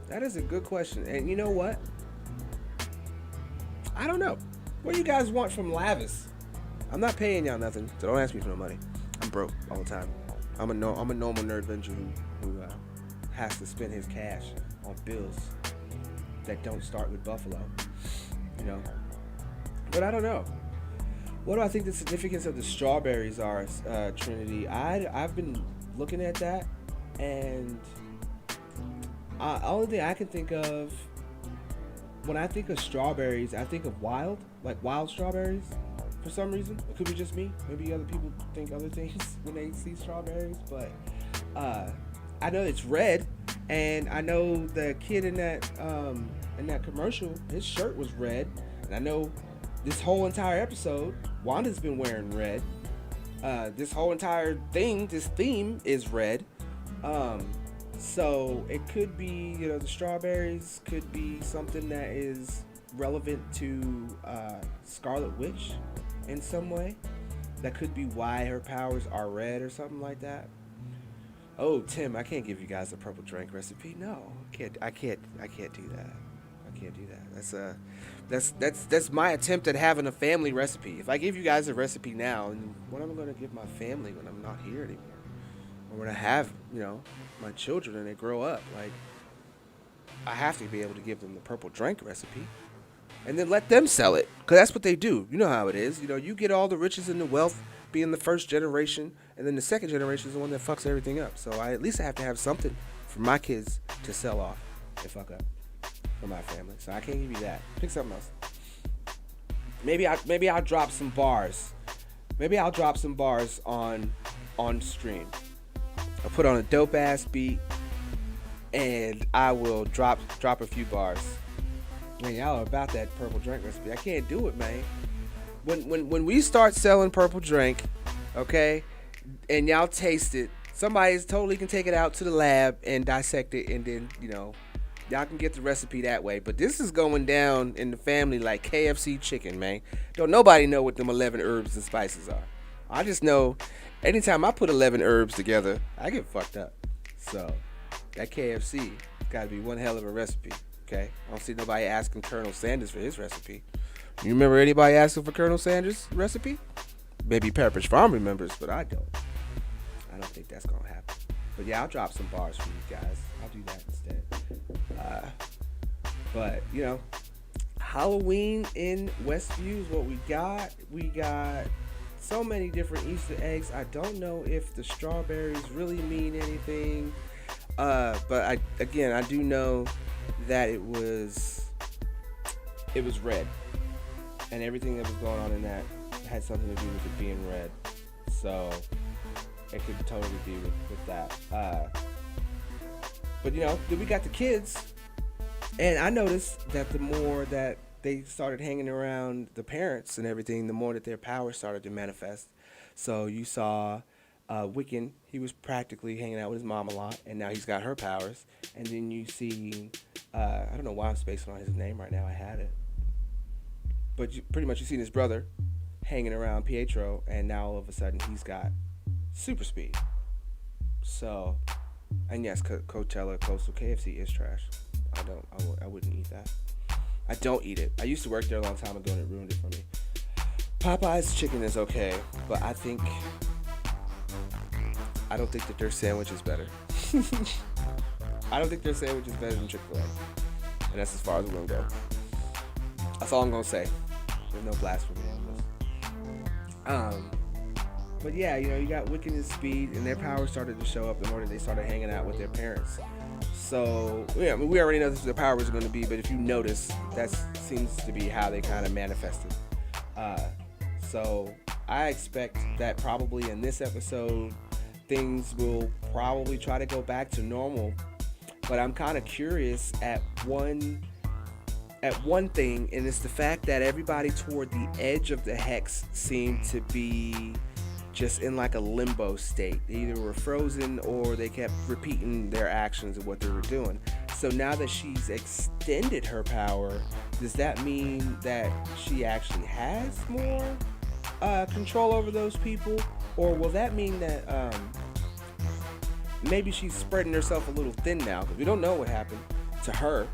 [SPEAKER 1] And you know what? I don't know. What do you guys want from Lavis? I'm not paying y'all nothing, so don't ask me for no money. I'm broke all the time. I'm a normal Nerdvenger who has to spend his cash on bills that don't start with Buffalo. But I don't know. What do I think the significance of the strawberries are, Trinity? I've been looking at that. And only thing I can think of when I think of strawberries, I think of wild strawberries. For some reason, it could be just me. Maybe other people think other things when they see strawberries, but I know it's red, and I know the kid in that commercial, his shirt was red, and I know this whole entire episode, Wanda's been wearing red. This whole entire this theme is red. So it could be, the strawberries could be something that is relevant to Scarlet Witch in some way. That could be why her powers are red or something like that. Oh, Tim, I can't give you guys a purple drink recipe. No, I can't do that. I can't do that. That's my attempt at having a family recipe. If I give you guys a recipe now, and what am I going to give my family when I'm not here anymore? Or when I have, my children and they grow up, like, I have to be able to give them the purple drink recipe and then let them sell it, because that's what they do. You know how it is. You get all the riches and the wealth being the first generation, and then the second generation is the one that fucks everything up. So I at least have to have something for my kids to sell off and fuck up for my family. So I can't give you that. Pick something else. Maybe I'll drop some bars. Maybe I'll drop some bars on stream. I'll put on a dope ass beat, and I will drop a few bars. Man, y'all are about that purple drink recipe. I can't do it, man. When we start selling purple drink, okay, and y'all taste it, somebody totally can take it out to the lab and dissect it, and then y'all can get the recipe that way. But this is going down in the family like KFC chicken, man. Don't nobody know what them 11 herbs and spices are. I just know anytime I put 11 herbs together, I get fucked up. So that KFC got to be one hell of a recipe, okay? I don't see nobody asking Colonel Sanders for his recipe. You remember anybody asking for Colonel Sanders' recipe? Maybe Pepperidge Farm remembers, but I don't. I don't think that's going to happen. But yeah, I'll drop some bars for you guys. I'll do that instead. But, Halloween in Westview is what we got. We got so many different Easter eggs. I don't know if the strawberries really mean anything. But I do know that it was red. And everything that was going on in that had something to do with it being red. So it could totally be with that. But then we got the kids. And I noticed that the more that they started hanging around the parents and everything, the more that their powers started to manifest. So you saw Wiccan, he was practically hanging out with his mom a lot, and now he's got her powers. And then you see, I don't know why I'm spacing on his name right now, I had it. But pretty much you see his brother hanging around Pietro, and now all of a sudden he's got super speed. So, and yes, Coachella Coastal KFC is trash. I wouldn't eat that. I don't eat it. I used to work there a long time ago and it ruined it for me. Popeye's chicken is okay, but I don't think that their sandwich is better. I don't think their sandwich is better than Chick-fil-A. And that's as far as we're gonna go. That's all I'm gonna say. There's no blasphemy on this. But yeah, you got Wiccan and Speed, and their powers started to show up the more that they started hanging out with their parents. So, yeah, we already know this is their powers are going to be, but if you notice, that seems to be how they kind of manifested. So, I expect that probably in this episode, things will probably try to go back to normal. But I'm kind of curious at one thing, and it's the fact that everybody toward the edge of the hex seemed to be just in like a limbo state. They either were frozen or they kept repeating their actions of what they were doing. So now that she's extended her power, does that mean that she actually has more control over those people? Or will that mean that maybe she's spreading herself a little thin now? Because we don't know what happened to her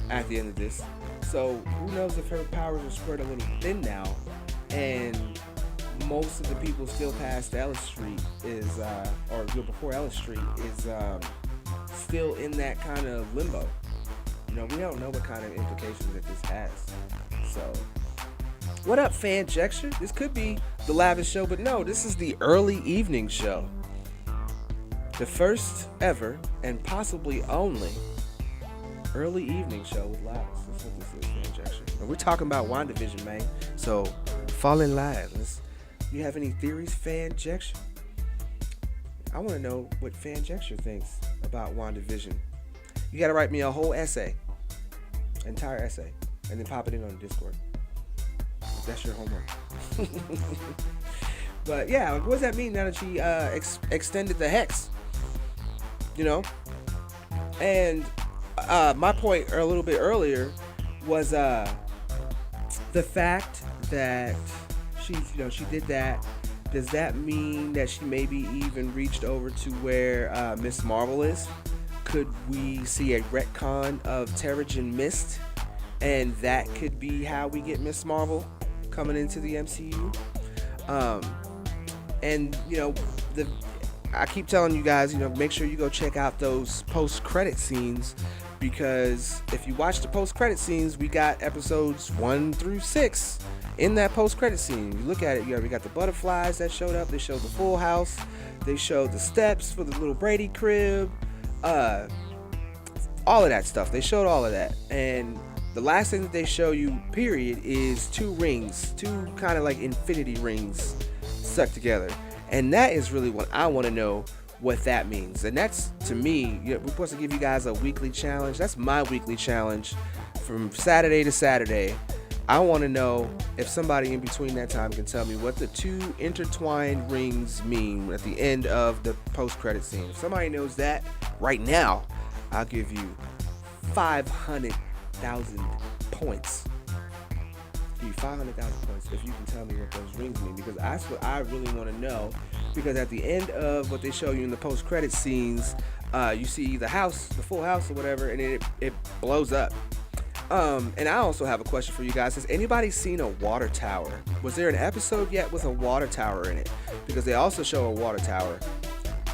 [SPEAKER 1] at the end of this. So who knows if her powers are spread a little thin now, and most of the people still past Ellis Street or before Ellis Street is still in that kind of limbo. We don't know what kind of implications that this has. So, what up, Fanjection? This could be the lavish show, but no, this is the early evening show. the first ever and possibly only early evening show with lives. That's what this is, Fanjection. And we're talking about WandaVision, man. So, fall in line. You have any theories, Fanjection? I want to know what Fanjection thinks about WandaVision. You got to write me a whole essay, entire essay, and then pop it in on Discord. That's your homework. But yeah, what does that mean now that she extended the hex? You know? And my point a little bit earlier was the fact that she did that. Does that mean that she maybe even reached over to where Miss Marvel is? Could we see a retcon of Terrigen Mist? And that could be how we get Miss Marvel coming into the MCU. And, I keep telling you guys, make sure you go check out those post-credit scenes, because if you watch the post-credit scenes, we got episodes 1 through 6 in that post-credit scene. You look at it, we got the butterflies that showed up. They showed the full house. They showed the steps for the little Brady crib. All of that stuff. They showed all of that. And the last thing that they show you, period, is 2 rings. 2 kind of like infinity rings stuck together. And that is really what I want to know what that means. And that's, to me, we're supposed to give you guys a weekly challenge. That's my weekly challenge from Saturday to Saturday. I want to know if somebody in between that time can tell me what the 2 intertwined rings mean at the end of the post-credit scene. If somebody knows that right now, I'll give you 500,000 points. Give you 500,000 points if you can tell me what those rings mean, because that's what I really want to know. Because at the end of what they show you in the post-credit scenes, you see the house, the full house or whatever, and it blows up. And I also have a question for you guys. Has anybody seen a water tower? Was there an episode yet with a water tower in it? Because they also show a water tower,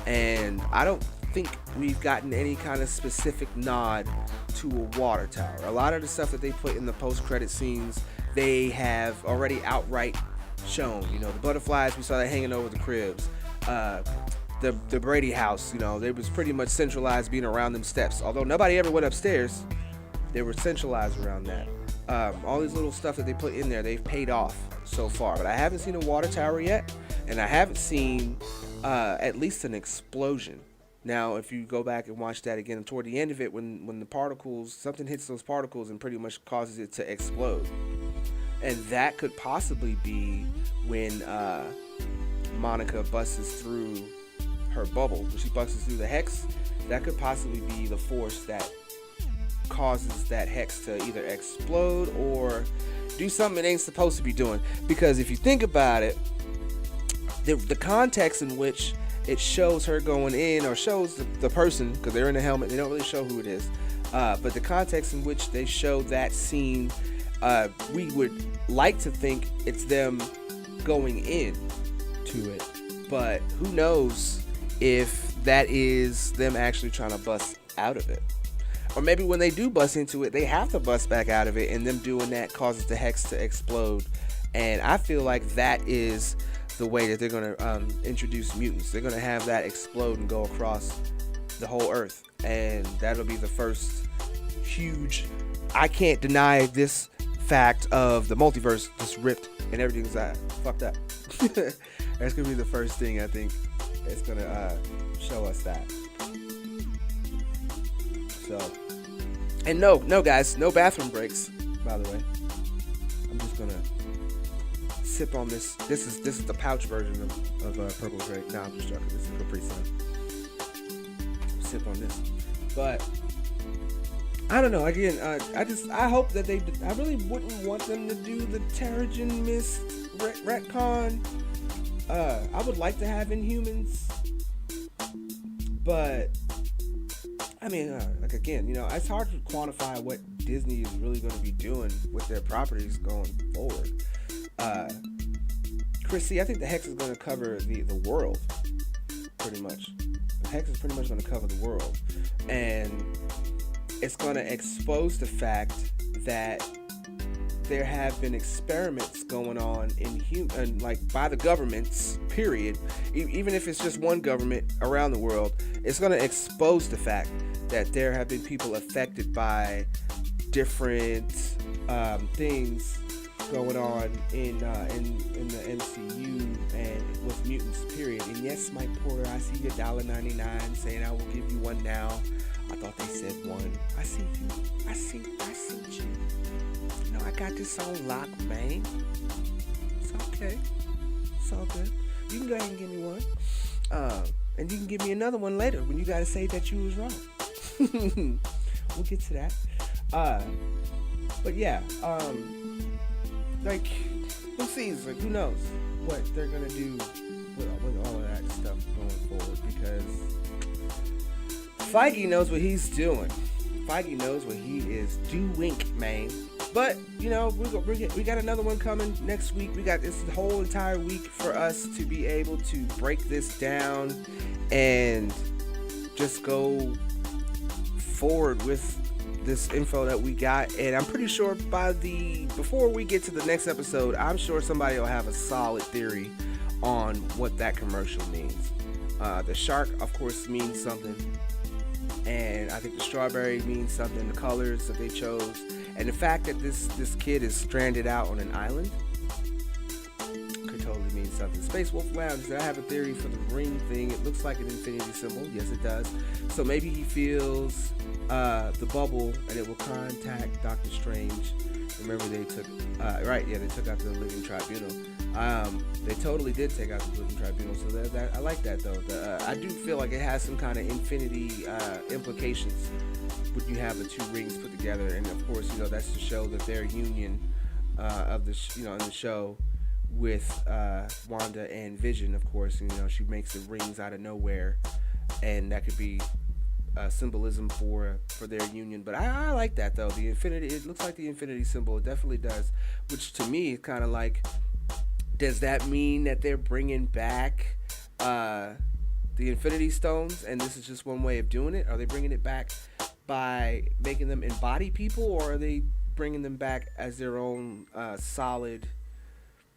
[SPEAKER 1] and I don't think we've gotten any kind of specific nod to a water tower. A lot of the stuff that they put in the post-credit scenes, they have already outright shown. The butterflies, we saw that hanging over the cribs. The Brady house, it was pretty much centralized being around them steps. Although nobody ever went upstairs, they were centralized around that. All these little stuff that they put in there, they've paid off so far. But I haven't seen a water tower yet, and I haven't seen at least an explosion. Now, if you go back and watch that again, toward the end of it, when the particles, something hits those particles and pretty much causes it to explode. And that could possibly be when Monica busts through her bubble. When she busts through the hex, that could possibly be the force that causes that hex to either explode or do something it ain't supposed to be doing. Because if you think about it, the context in which it shows her going in, or shows the person, because they're in a helmet, they don't really show who it is, but the context in which they show that scene, we would like to think it's them going in to it, but who knows if that is them actually trying to bust out of it. Or maybe when they do bust into it, they have to bust back out of it, and them doing that causes the hex to explode. And I feel like that is the way that they're going to introduce mutants. They're going to have that explode and go across the whole earth. And that'll be the first huge, I can't deny this fact of the multiverse just ripped and everything's fucked up. That's going to be the first thing I think it's going to show us that. So, and no guys, no bathroom breaks, by the way. I'm just going to sip on this. This is the pouch version of Purple Grape. Nah, I'm just joking. This is Capri Sun. Sip on this. But I don't know. Again, I hope that I really wouldn't want them to do the Terrigen Mist retcon. I would like to have Inhumans, but I mean, again, it's hard to quantify what Disney is really going to be doing with their properties going forward. Chrissy, I think the Hex is going to cover the world, pretty much. The Hex is pretty much going to cover the world, and it's going to expose the fact that there have been experiments going on in human, like by the governments, period. Even if it's just one government around the world, it's going to expose the fact that there have been people affected by different things going on in the MCU and with mutants, period. And yes, Mike Porter, I see your $1.99 saying I will give you one now. I thought they said one. I see you. I see you. You know, I got this on lock, man. It's okay. It's all good. You can go ahead and give me one. And you can give me another one later when you gotta say that you was wrong. We'll get to that. But yeah, like, who sees, like, who knows what they're gonna do with all of that stuff going forward, because Feige knows what he's doing. Feige knows what he is doing, man. But, you know, we got another one coming next week. We got this whole entire week for us to be able to break this down and just go forward with this info that we got. And I'm pretty sure before we get to the next episode, I'm sure somebody will have a solid theory on what that commercial means. The shark, of course, means something. And I think the strawberry means something. The colors that they chose, and the fact that this kid is stranded out on an island could totally mean something. Space Wolf Lounge, I have a theory for the ring thing. It looks like an infinity symbol. Yes, it does. So maybe he feels the bubble, and it will contact Doctor Strange. Remember, they took they took out the Living Tribunal. They totally did take out the Living Tribunal. So that I like that, though. I do feel like it has some kind of infinity implications when you have the two rings put together. And of course, you know, that's to show that their union of the in the show with Wanda and Vision. Of course, and, you know, she makes the rings out of nowhere, and that could be symbolism for their union. But I like that, though. The infinity, it looks like the infinity symbol. It definitely does. Which to me is kind of like, does that mean that they're bringing back the Infinity Stones, and this is just one way of doing it? Are they bringing it back by making them embody people, or are they bringing them back as their own solid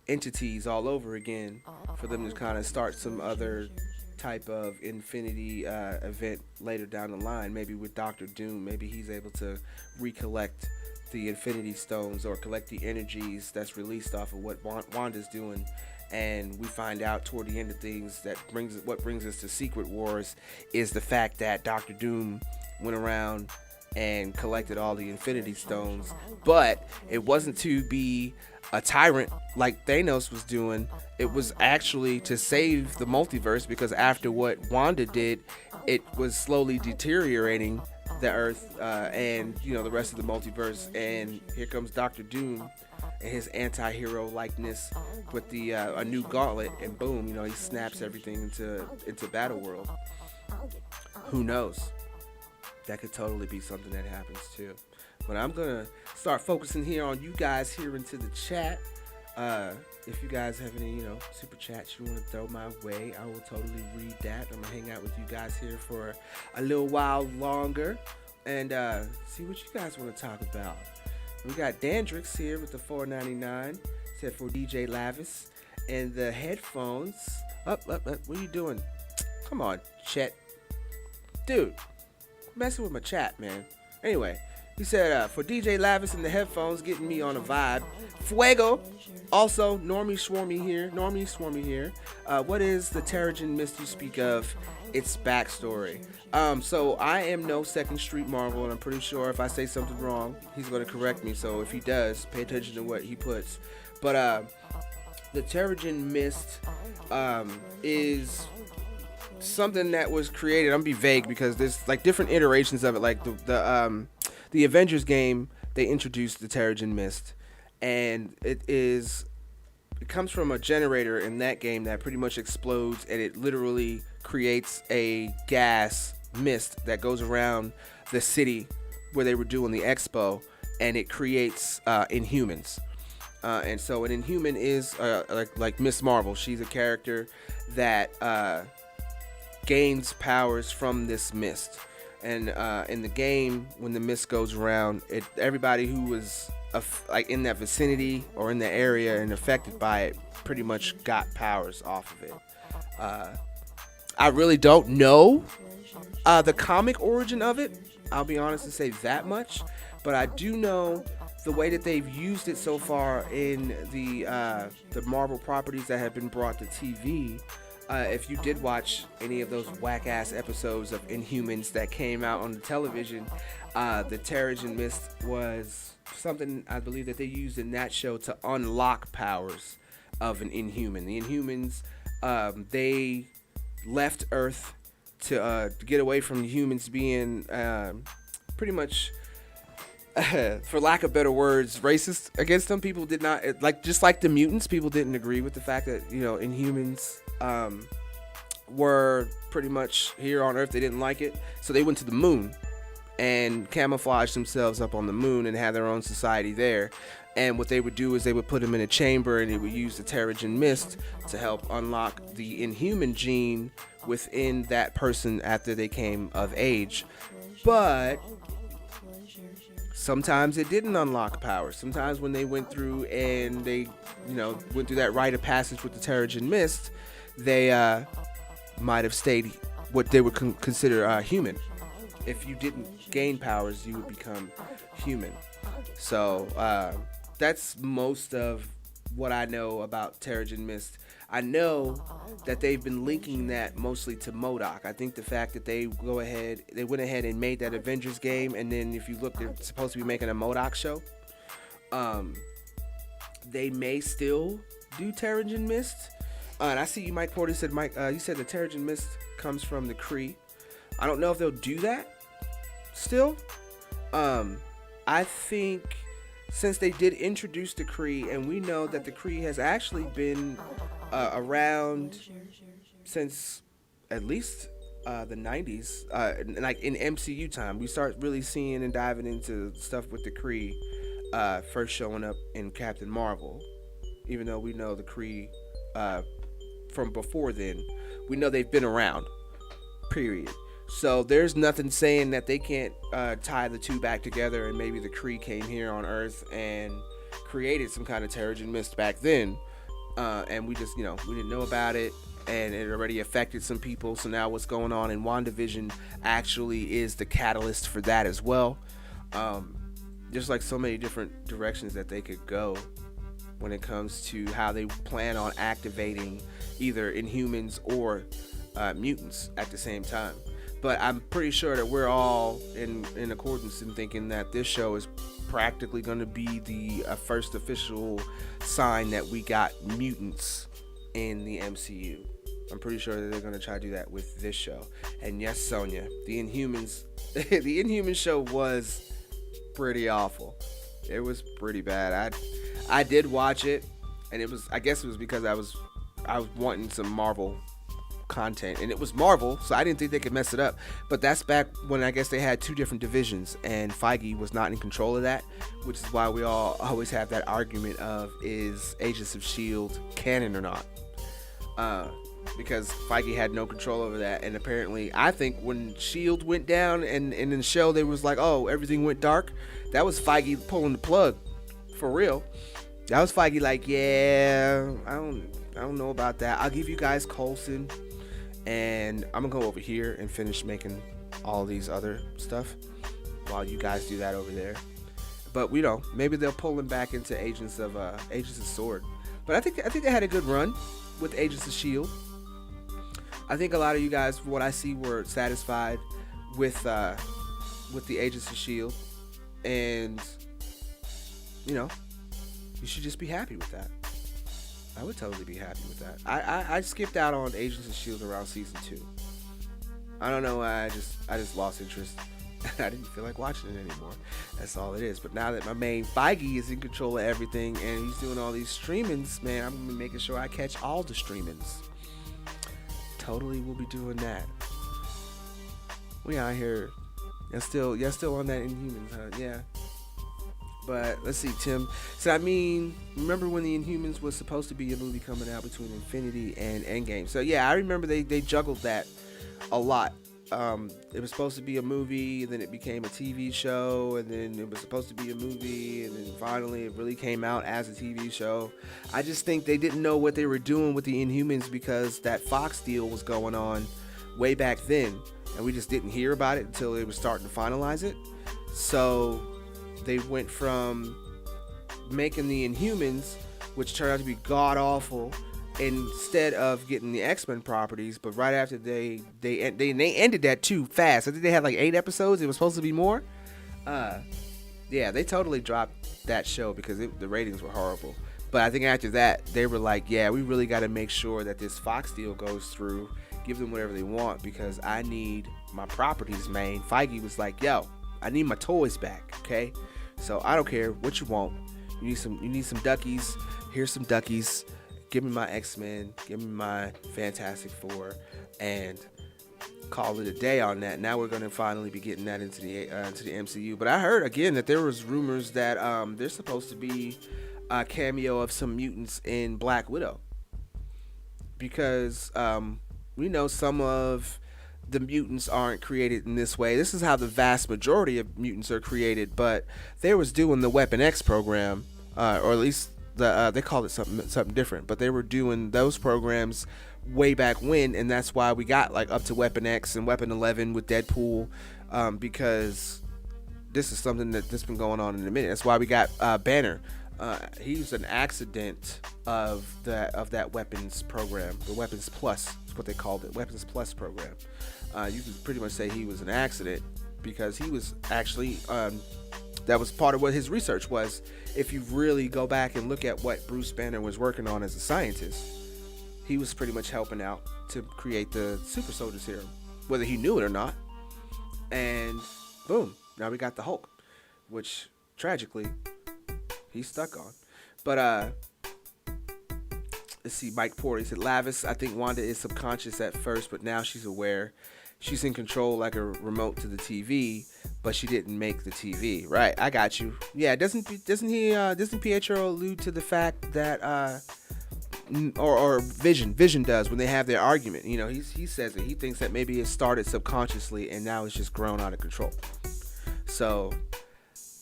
[SPEAKER 1] entities all over again for them to kind of start some other type of infinity event later down the line, maybe with Doctor Doom? Maybe he's able to recollect the Infinity Stones or collect the energies that's released off of what Wanda's doing, and we find out toward the end of things that what brings us to Secret Wars is the fact that Doctor Doom went around and collected all the Infinity Stones, but it wasn't to be a tyrant like Thanos was doing. It was actually to save the multiverse, because after what Wanda did, it was slowly deteriorating the Earth and, you know, the rest of the multiverse. And here comes Doctor Doom and his anti-hero likeness with the a new gauntlet, and boom, you know, he snaps everything into Battle World. Who knows? That could totally be something that happens too. But I'm gonna start focusing here on you guys here into the chat. If you guys have any, you know, super chats you want to throw my way, I will totally read that. I'm gonna hang out with you guys here for a little while longer and see what you guys want to talk about. We got Dandrix here with the $4.99, said for DJ Lavis, and the headphones. Up. What are you doing? Come on, Chet. Dude, messing with my chat, man. Anyway, he said, for DJ Lavis and the headphones, getting me on a vibe. Fuego. Also, Normie Swarmy here. What is the Terrigen Mist you speak of? Its backstory. So I am no Second Street Marvel, and I'm pretty sure if I say something wrong, he's going to correct me. So if he does, pay attention to what he puts. But the Terrigen Mist is something that was created. I'm gonna be vague because there's like different iterations of it. Like the Avengers game, they introduced the Terrigen Mist, and it comes from a generator in that game that pretty much explodes, and it literally creates a gas mist that goes around the city where they were doing the expo, and it creates Inhumans. And so an Inhuman is like Miss Marvel. She's a character that gains powers from this mist. And in the game, when the mist goes around, everybody who was like in that vicinity or in the area and affected by it pretty much got powers off of it. Uh, I really don't know the comic origin of it. I'll be honest and say that much, but I do know the way that they've used it so far in the Marvel properties that have been brought to TV. If you did watch any of those whack ass episodes of Inhumans that came out on the television, the Terrigen Mist was something I believe that they used in that show to unlock powers of an Inhuman. The Inhumans, they left Earth to get away from the humans being pretty much, for lack of better words, racist against them. People did not just like the mutants. People didn't agree with the fact that Inhumans were pretty much here on Earth. They didn't like it, so they went to the moon and camouflaged themselves up on the moon and had their own society there. And what they would do is they would put them in a chamber, and they would use the Terrigen Mist to help unlock the Inhuman gene within that person after they came of age. But sometimes it didn't unlock powers. Sometimes when they went through and they, went through that rite of passage with the Terrigen Mist, they might have stayed what they would consider human. If you didn't gain powers, you would become human. So that's most of what I know about Terrigen Mist. I know that they've been linking that mostly to MODOK. I think the fact that they went ahead and made that Avengers game, and then if you look, they're supposed to be making a MODOK show. They may still do Terrigen Mist. And I see you, Mike Porter, said, Mike, you said the Terrigen Mist comes from the Kree. I don't know if they'll do that still. I think since they did introduce the Kree, and we know that the Kree has actually been around since at least the 90s, like in MCU time. We start really seeing and diving into stuff with the Kree first showing up in Captain Marvel. Even though we know the Kree from before then, we know they've been around, period. So there's nothing saying that they can't tie the two back together, and maybe the Kree came here on Earth and created some kind of Terrigen Mist back then, and we just, we didn't know about it, and it already affected some people. So now what's going on in WandaVision actually is the catalyst for that as well. There's like so many different directions that they could go when it comes to how they plan on activating either Inhumans or mutants at the same time. But I'm pretty sure that we're all in accordance in thinking that this show is practically going to be the first official sign that we got mutants in the MCU. I'm pretty sure that they're going to try to do that with this show. And yes, Sonia, the Inhumans, the Inhumans show was pretty awful. It was pretty bad. I did watch it, and I guess it was because I was wanting some Marvel content, and it was Marvel, so I didn't think they could mess it up. But that's back when I guess they had two different divisions, and Feige was not in control of that, which is why we all always have that argument of, is Agents of S.H.I.E.L.D. canon or not? Because Feige had no control over that, and apparently I think when S.H.I.E.L.D. went down and in the show they was like, oh, everything went dark, that was Feige pulling the plug, for real. That was Feige like, yeah, I don't know about that. I'll give you guys Coulson, and I'm gonna go over here and finish making all these other stuff while you guys do that over there. But we don't. Maybe they'll pull him back into Agents of S.W.O.R.D. But I think they had a good run with Agents of S.H.I.E.L.D. I think a lot of you guys, from what I see, were satisfied with the Agents of S.H.I.E.L.D. And you should just be happy with that. I would totally be happy with that. I skipped out on Agents of S.H.I.E.L.D. around season 2. I don't know why. I just lost interest. I didn't feel like watching it anymore. That's all it is. But now that my main Feige is in control of everything and he's doing all these streamings, man, I'm gonna be making sure I catch all the streamings. Totally will be doing that. We out here. Y'all still on that Inhumans, huh? Yeah. But let's see, Tim. So I mean, remember when the Inhumans was supposed to be a movie coming out between Infinity and Endgame? So yeah, I remember they juggled that a lot. it was supposed to be a movie, and then it became a TV show, and then it was supposed to be a movie, and then finally it really came out as a TV show. I just think they didn't know what they were doing with the Inhumans because that Fox deal was going on way back then, and we just didn't hear about it until they were starting to finalize it. So they went from making the Inhumans, which turned out to be god awful, instead of getting the X-Men properties. But right after they ended that too fast. I think they had like 8 episodes. It was supposed to be more. Yeah, they totally dropped that show because the ratings were horrible. But I think after that, they were like, yeah, we really got to make sure that this Fox deal goes through. Give them whatever they want because I need my properties, man. Feige was like, yo, I need my toys back, okay? So I don't care what you want. You need some duckies. Here's some duckies. Give me my X-Men. Give me my Fantastic Four, and call it a day on that. Now we're gonna finally be getting that into the MCU. But I heard again that there was rumors that there's supposed to be a cameo of some mutants in Black Widow because we know some of the mutants aren't created in this way. This is how the vast majority of mutants are created. But they was doing the Weapon X program, or at least they called it something different. But they were doing those programs way back when, and that's why we got like up to Weapon X and Weapon 11 with Deadpool, because this is something that's been going on in a minute. That's why we got Banner. He's an accident of that Weapons program, the Weapons Plus is what they called it, Weapons Plus program. You could pretty much say he was an accident because he was actually that was part of what his research was. If you really go back and look at what Bruce Banner was working on as a scientist, he was pretty much helping out to create the super soldier serum, whether he knew it or not. And boom, now we got the Hulk, which tragically he's stuck on. But let's see, Mike Porter, he said, Lavis, I think Wanda is subconscious at first, but now she's aware. She's in control like a remote to the TV, but she didn't make the TV. Right, I got you. Yeah, doesn't Pietro allude to the fact that or Vision does when they have their argument? You know, he says it. He thinks that maybe it started subconsciously and now it's just grown out of control. So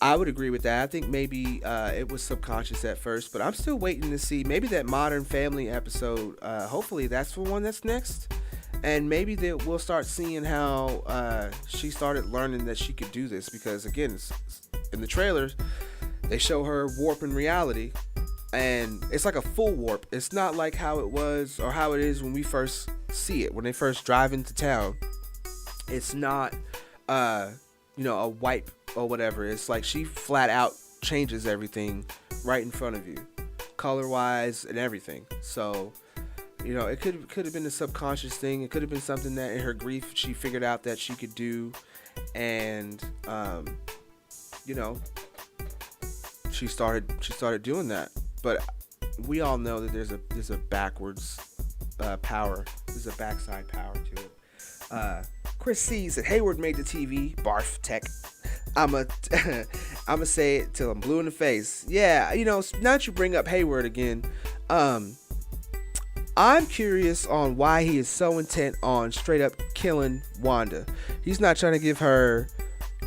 [SPEAKER 1] I would agree with that. I think maybe it was subconscious at first, but I'm still waiting to see maybe that Modern Family episode. Hopefully that's the one that's next. And maybe we'll start seeing how she started learning that she could do this. Because again, in the trailers, they show her warping reality. And it's like a full warp. It's not like how it was or how it is when we first see it. When they first drive into town. It's not, a wipe or whatever. It's like she flat out changes everything right in front of you. Color-wise and everything. So, it could have been a subconscious thing. It could have been something that in her grief she figured out that she could do. And, she started doing that. But we all know that there's a backwards power. There's a backside power to it. Chris C said Hayward made the TV. Barf tech. I'ma say it till I'm blue in the face. Yeah, now that you bring up Hayward again, I'm curious on why he is so intent on straight up killing Wanda. He's not trying to give her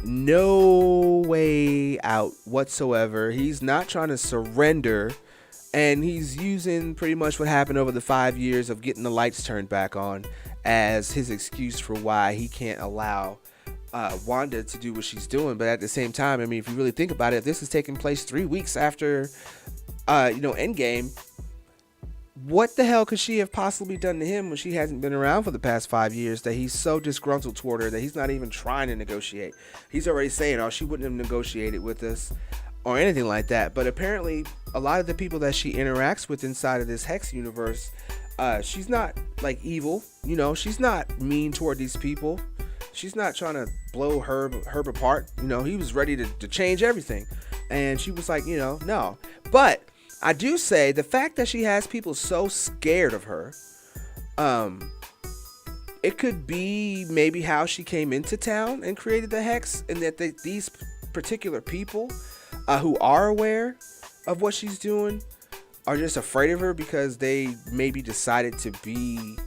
[SPEAKER 1] no way out whatsoever. He's not trying to surrender. And he's using pretty much what happened over the 5 years of getting the lights turned back on as his excuse for why he can't allow Wanda to do what she's doing. But at the same time, I mean, if you really think about it, this is taking place 3 weeks after, Endgame. What the hell could she have possibly done to him when she hasn't been around for the past 5 years that he's so disgruntled toward her that he's not even trying to negotiate? He's already saying, she wouldn't have negotiated with us or anything like that. But apparently a lot of the people that she interacts with inside of this Hex universe, she's not like evil, she's not mean toward these people. She's not trying to blow Herb apart. He was ready to change everything. And she was like, no. But I do say the fact that she has people so scared of her, it could be maybe how she came into town and created the Hex, and that these particular people who are aware of what she's doing are just afraid of her because they maybe decided to be,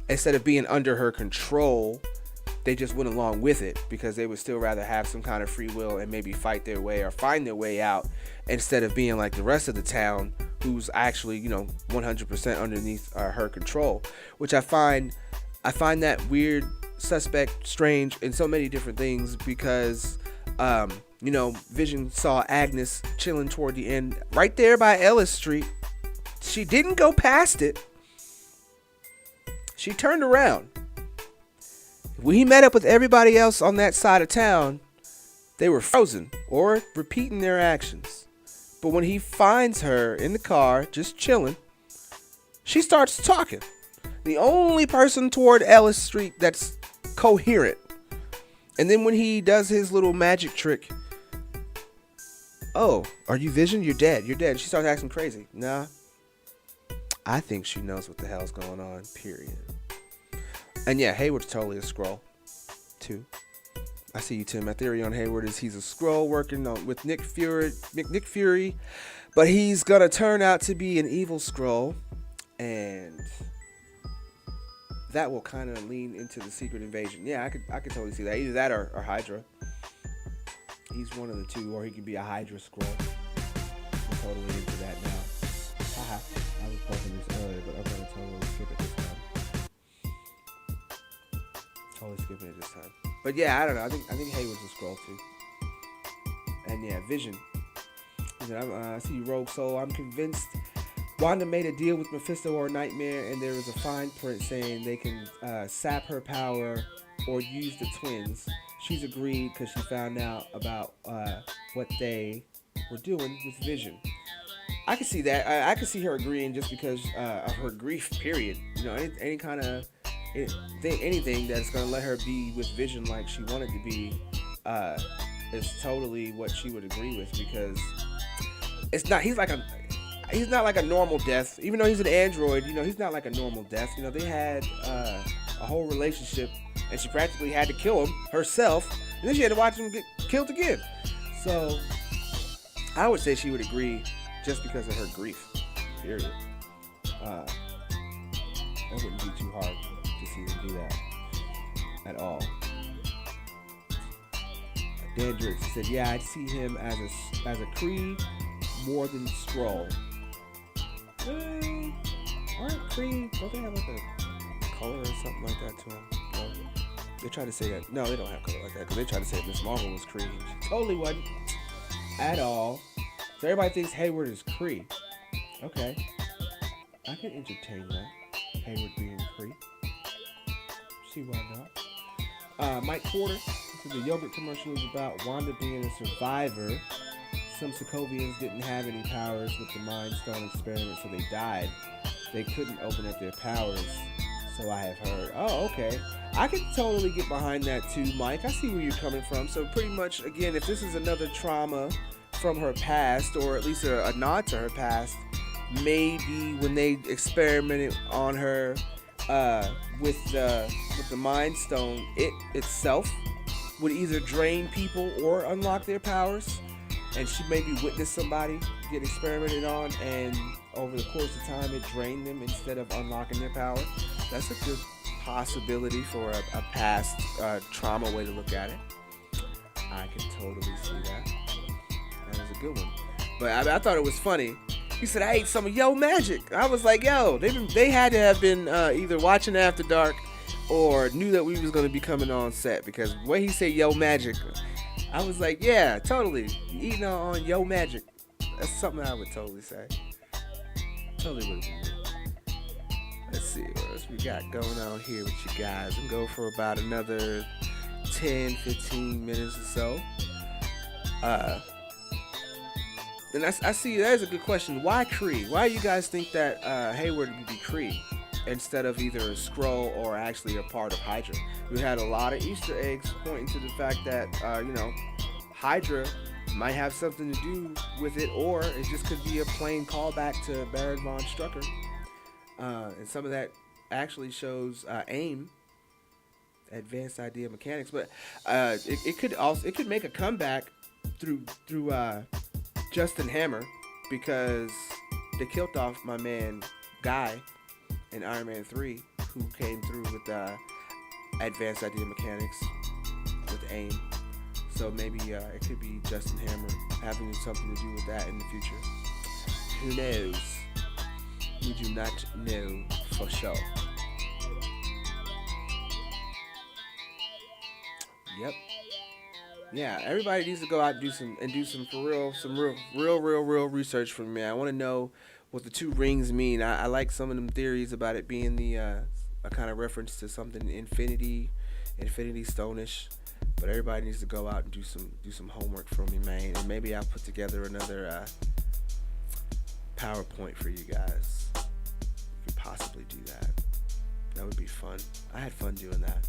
[SPEAKER 1] instead of being under her control, they just went along with it because they would still rather have some kind of free will and maybe fight their way or find their way out instead of being like the rest of the town who's actually, 100% underneath her control, which I find that weird, suspect, strange in so many different things because, Vision saw Agnes chilling toward the end right there by Ellis Street. She didn't go past it. She turned around. When he met up with everybody else on that side of town, they were frozen or repeating their actions. But when he finds her in the car, just chilling, she starts talking. The only person toward Ellis Street that's coherent. And then when he does his little magic trick, oh, are you Vision? You're dead. You're dead. She starts acting crazy. Nah. I think she knows what the hell's going on, period. And yeah, Hayward's totally a Skrull, too. I see you, Tim. My theory on Hayward is he's a Skrull working with Nick Fury, but he's gonna turn out to be an evil Skrull, and that will kind of lean into the Secret Invasion. Yeah, I could totally see that. Either that or Hydra. He's one of the two, or he could be a Hydra Skrull. I'm totally into that now. Haha. I was posting this earlier, but I'm gonna totally skip it this time. Totally skipping it this time. But yeah, I don't know. I think Hayward's a Skrull too. And yeah, Vision. I see you, Rogue Soul. I'm convinced Wanda made a deal with Mephisto or Nightmare, and there is a fine print saying they can sap her power or use the twins. She's agreed because she found out about what they were doing with Vision. I can see that. I can see her agreeing just because of her grief. Period. Any kind of anything that's gonna let her be with Vision like she wanted to be is totally what she would agree with, because it's not. He's not like a normal death. Even though he's an android, he's not like a normal death. They had a whole relationship, and she practically had to kill him herself, and then she had to watch him get killed again. So I would say she would agree just because of her grief. Period. That wouldn't be too hard to see them do that at all. Dandrix said, "Yeah, I'd see him as a Kree more than Skrull." Aren't Kree? Don't they have like a color or something like that to them? No. They try to say that. No, they don't have color like that because they try to say Miss Marvel was Kree. She totally wasn't at all. So everybody thinks Hayward is Kree. Okay, I can entertain that. Hayward being Kree. See why not? Mike Porter. The yogurt commercial is about Wanda being a survivor. Some Sokovians didn't have any powers with the Mind Stone experiment, so they died. They couldn't open up their powers, so I have heard. Oh, okay. I can totally get behind that too, Mike. I see where you're coming from. So pretty much, again, if this is another trauma from her past, or at least a nod to her past, maybe when they experimented on her with the Mind Stone, it itself would either drain people or unlock their powers, and she maybe witnessed somebody get experimented on, and over the course of time it drained them instead of unlocking their power. That's a good possibility for a past trauma way to look at it. I can totally see that. That is a good one. But I thought it was funny. He said, "I ate some of Yo Magic." I was like, yo, they had to have been either watching After Dark or knew that we was going to be coming on set, because when he said Yo Magic, I was like, yeah, totally. You eating on Yo Magic. That's something I would totally say. Totally would have been. Let's see what else we got going on here with you guys. And go for about another 10, 15 minutes or so. And I see that is a good question. Why Kree? Why do you guys think that Hayward would be Kree instead of either a Skrull or actually a part of Hydra? We had a lot of Easter eggs pointing to the fact that Hydra might have something to do with it, or it just could be a plain callback to Baron von Strucker. And some of that actually shows AIM, Advanced Idea Mechanics, but it could make a comeback through Justin Hammer, because they killed off my man Guy in Iron Man 3, who came through with advanced idea mechanics with aim. So maybe it could be Justin Hammer having something to do with that in the future. Who knows? We do not know for sure. Yep. Yeah, everybody needs to go out and do some for real, some real research for me. I want to know what the two rings mean. I like some of them theories about it being a kind of reference to something Infinity Stone-ish. But everybody needs to go out and do some homework for me, man. And maybe I'll put together another PowerPoint for you guys. We could possibly do that. That would be fun. I had fun doing that.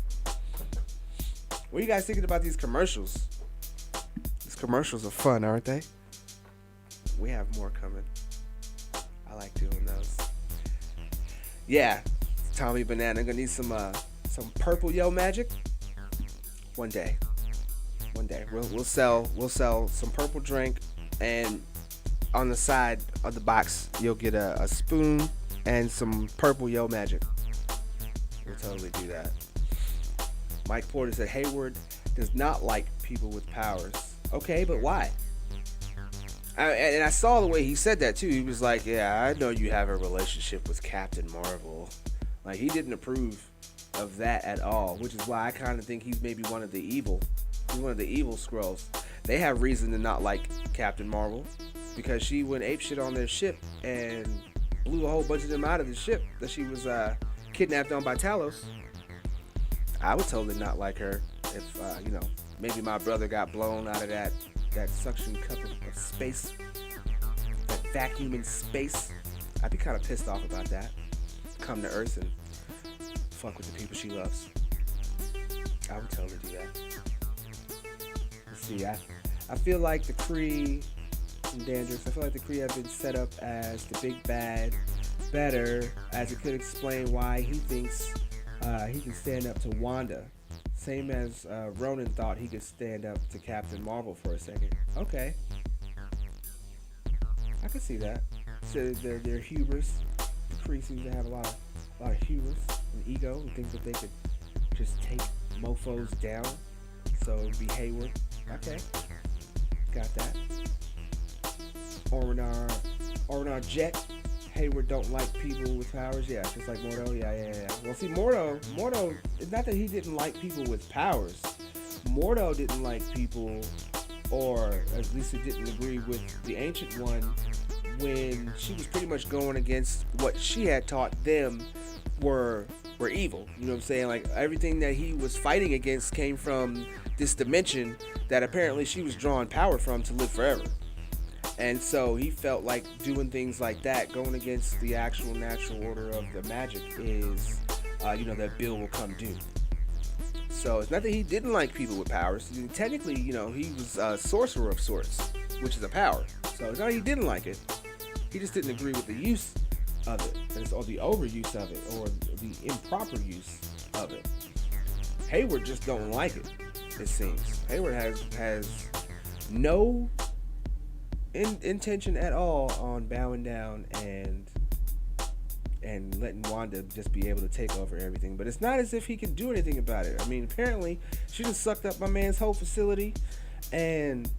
[SPEAKER 1] What are you guys thinking about these commercials? These commercials are fun, aren't they? We have more coming. I like doing those. Yeah, Tommy Banana. I'm gonna need some purple yo magic. One day we'll sell some purple drink, and on the side of the box you'll get a spoon and some purple yo magic. We'll totally do that. Mike Porter said Hayward does not like people with powers. Okay, but why? And I saw the way he said that too. He was like, yeah, I know you have a relationship with Captain Marvel. Like, he didn't approve of that at all, which is why I kind of think he's maybe one of the evil Skrulls. They have reason to not like Captain Marvel because she went apeshit on their ship and blew a whole bunch of them out of the ship that she was kidnapped on by Talos. I would totally not like her if, maybe my brother got blown out of that suction cup of space, that vacuum in space. I'd be kind of pissed off about that. Come to Earth and fuck with the people she loves. I would totally do that. Let's see, I feel like the Kree and Dandruff, I feel like the Kree have been set up as the big bad better, as it could explain why he thinks he can stand up to Wanda. Same as Ronan thought he could stand up to Captain Marvel for a second. Okay. I can see that. So their hubris. The Kree seems to have a lot of hubris and ego and think that they could just take mofos down. So it would be Hayward. Okay. Got that. Ornar Jet. Hayward don't like people with powers. Yeah, just like Mordo. Yeah. Well, see, Mordo, it's not that he didn't like people with powers. Mordo didn't like people, or at least he didn't agree with the Ancient One when she was pretty much going against what she had taught them were evil. You know what I'm saying? Like, everything that he was fighting against came from this dimension that apparently she was drawing power from to live forever. And so he felt like doing things like that, going against the actual natural order of the magic, is, that bill will come due. So it's not that he didn't like people with powers. Technically, he was a sorcerer of sorts, which is a power. So it's not that he didn't like it. He just didn't agree with the use of it, or the overuse of it, or the improper use of it. Hayward just don't like it, it seems. Hayward has no intention at all on bowing down and letting Wanda just be able to take over everything. But it's not as if he can do anything about it. I mean, apparently she just sucked up my man's whole facility and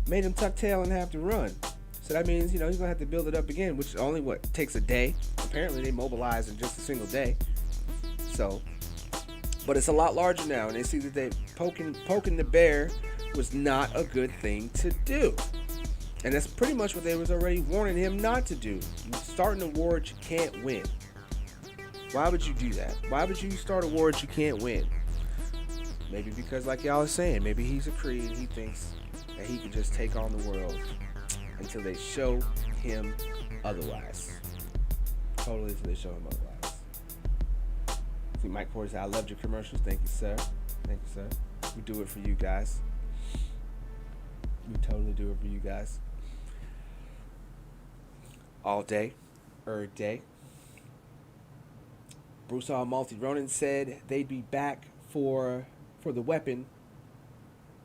[SPEAKER 1] made him tuck tail and have to run. So that means, he's gonna have to build it up again, which only takes a day. Apparently they mobilize in just a single day. So, but it's a lot larger now, and they see that they poking the bear was not a good thing to do. And that's pretty much what they was already warning him not to do. Starting a war that you can't win. Why would you do that? Why would you start a war that you can't win? Maybe because, like y'all are saying, maybe he's a Kree and he thinks that he can just take on the world until they show him otherwise. Totally until they show him otherwise. See, Mike Porter said, I loved your commercials. Thank you, sir. Thank you, sir. We do it for you guys. We totally do it for you guys. All day. Day. Bruce Almighty Ronan said they'd be back for the weapon.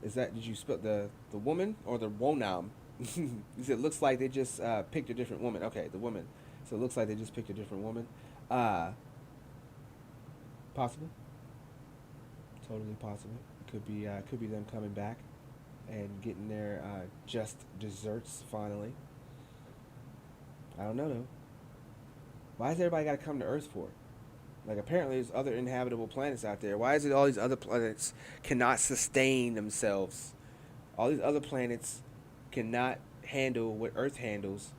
[SPEAKER 1] Is that, did you spell the woman or the Wonam? He said, looks like they just picked a different woman. Okay, the woman. So it looks like they just picked a different woman. Possible? Totally possible. Could be them coming back and getting their just desserts finally. I don't know though. Why has everybody got to come to Earth for? Like apparently there's other inhabitable planets out there. Why is it all these other planets cannot sustain themselves? All these other planets cannot handle what Earth handles.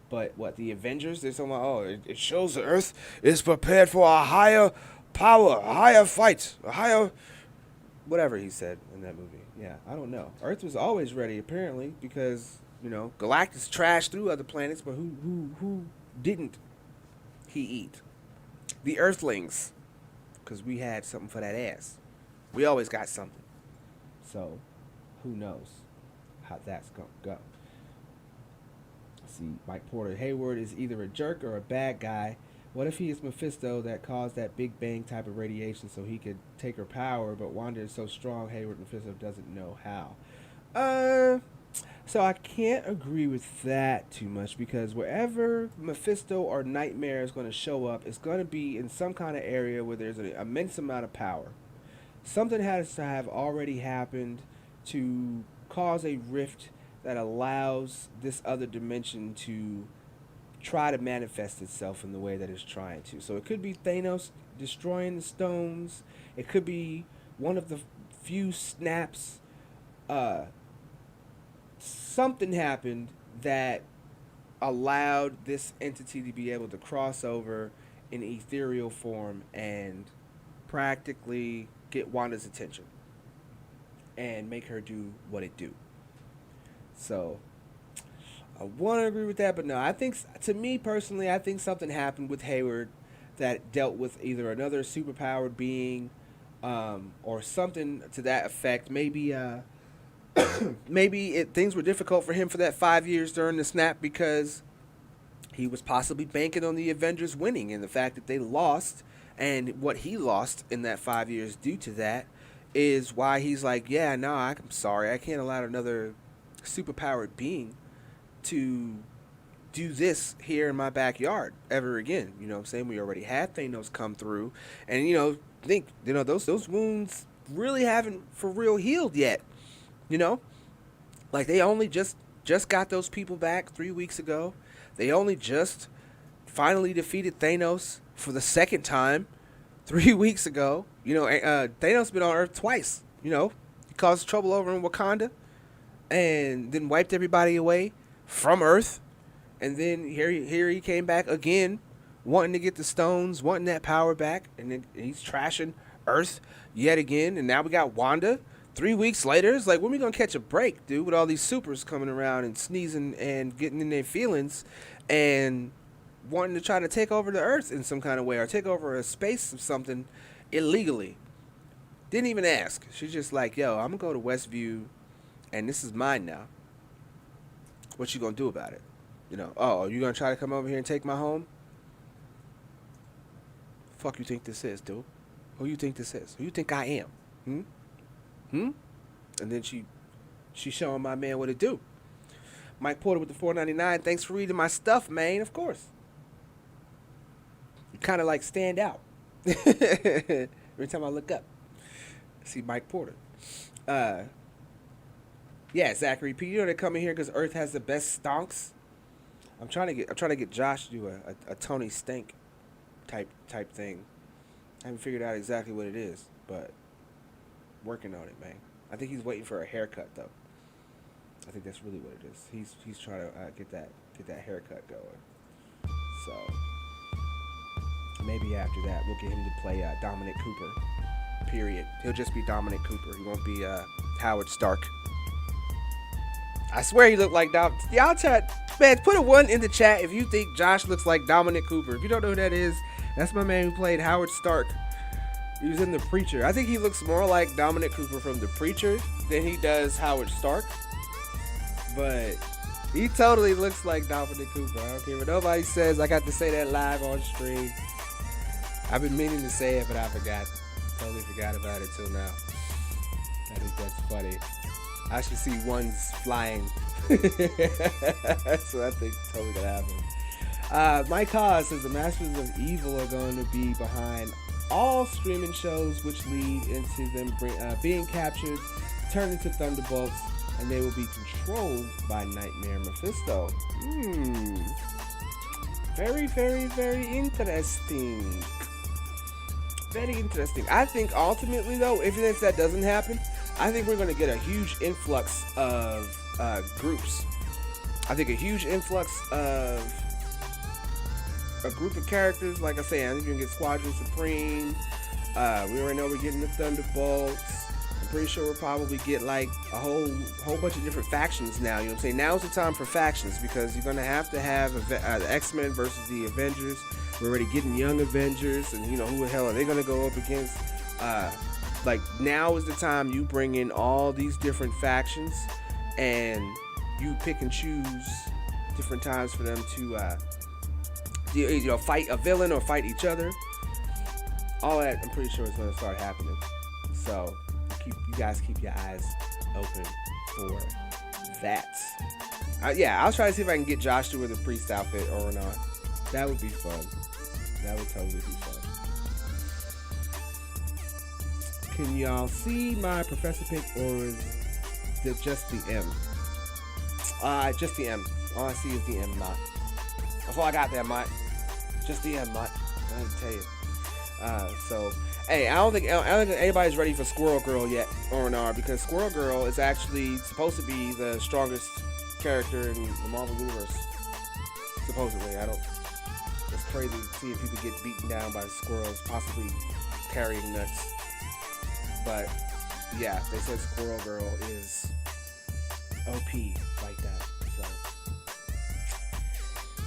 [SPEAKER 1] But what the Avengers? They're talking about. Oh, it shows the Earth is prepared for a higher power, a higher fight, a higher whatever he said in that movie. Yeah, I don't know. Earth was always ready apparently because Galactus trashed through other planets, but who didn't he eat? The Earthlings, because we had something for that ass. We always got something. So, who knows how that's gonna go? See, Mike Porter. Hayward is either a jerk or a bad guy. What if he is Mephisto that caused that Big Bang type of radiation so he could take her power, but Wanda is so strong Hayward Mephisto doesn't know how? So I can't agree with that too much because wherever Mephisto or Nightmare is going to show up, it's going to be in some kind of area where there's an immense amount of power. Something has to have already happened to cause a rift that allows this other dimension to try to manifest itself in the way that it's trying to. So it could be Thanos destroying the stones. It could be one of the few snaps. Something happened that allowed this entity to be able to cross over in ethereal form and practically get Wanda's attention and make her do what it do. So I want to agree with that, but no, I think, to me personally, I think something happened with Hayward that dealt with either another superpowered being, or something to that effect. Maybe, things were difficult for him for that 5 years during the snap because he was possibly banking on the Avengers winning, and the fact that they lost and what he lost in that 5 years due to that is why he's like, yeah, no, I'm sorry, I can't allow another superpowered being to do this here in my backyard ever again. You know what I'm saying? We already had Thanos come through, and those wounds really haven't for real healed yet. Like they only just got those people back 3 weeks ago. They only just finally defeated Thanos for the second time 3 weeks ago. Thanos been on Earth twice. He caused trouble over in Wakanda and then wiped everybody away from Earth. And then here he came back again, wanting to get the stones, wanting that power back, and then he's trashing Earth yet again. And now we got Wanda 3 weeks later. It's like, when are we going to catch a break, dude, with all these supers coming around and sneezing and getting in their feelings and wanting to try to take over the Earth in some kind of way or take over a space of something illegally? Didn't even ask. She's just like, yo, I'm going to go to Westview and this is mine now. What you going to do about it? Oh, you going to try to come over here and take my home? Fuck you think this is, dude? Who you think this is? Who you think I am? And then she showing my man what to do. Mike Porter with the $4.99. Thanks for reading my stuff, man. Of course. You kind of like stand out. Every time I look up, I see Mike Porter. Yeah, Zachary P. They're coming here because Earth has the best stonks. I'm trying to get Josh to do a Tony Stank type thing. I haven't figured out exactly what it is, but working on it, man. I think he's waiting for a haircut though. I think that's really what it is. He's trying to get that haircut going. So maybe after that we'll get him to play Dominic Cooper. Period. He'll just be Dominic Cooper. He won't be Howard Stark. I swear he looked like y'all chat, man, put a 1 in the chat if you think Josh looks like Dominic Cooper. If you don't know who that is, that's my man who played Howard Stark. He was in The Preacher. I think he looks more like Dominic Cooper from The Preacher than he does Howard Stark. But he totally looks like Dominic Cooper. I don't care what nobody says. I got to say that live on stream. I've been meaning to say it, but I forgot. Totally forgot about it till now. I think that's funny. I should see ones flying. So I think it's totally gonna happen. Mike Haas says the Masters of Evil are going to be behind all streaming shows, which lead into them being captured, turned into Thunderbolts, and they will be controlled by Nightmare Mephisto. Very, very, very interesting. Very interesting. I think ultimately, though, even if that doesn't happen, I think we're going to get a huge influx of groups. I think a huge influx of a group of characters. Like I say, I think you're going to get Squadron Supreme. We already know we're getting the Thunderbolts. I'm pretty sure we'll probably get like a whole bunch of different factions now. You know what I'm saying? Now's the time for factions, because you're going to have the X-Men versus the Avengers. We're already getting Young Avengers, and you know, who the hell are they going to go up against? Like, now is the time you bring in all these different factions, and you pick and choose different times for them to fight a villain or fight each other. All that, I'm pretty sure, is going to start happening. So you guys keep your eyes open for that. Yeah, I'll try to see if I can get Josh to wear the priest outfit or not. That would be fun. That would totally be fun. Can y'all see my Professor pick, or is it just the M? Just the M. All I see is the M, Mott. That's all I got there, Mott. Just the M, Mott. I didn't tell you. So, hey, I don't think anybody's ready for Squirrel Girl yet, R&R, because Squirrel Girl is actually supposed to be the strongest character in the Marvel Universe. Supposedly. It's crazy seeing people get beaten down by squirrels, possibly carrying nuts. But, yeah, they said Squirrel Girl is OP like that. So,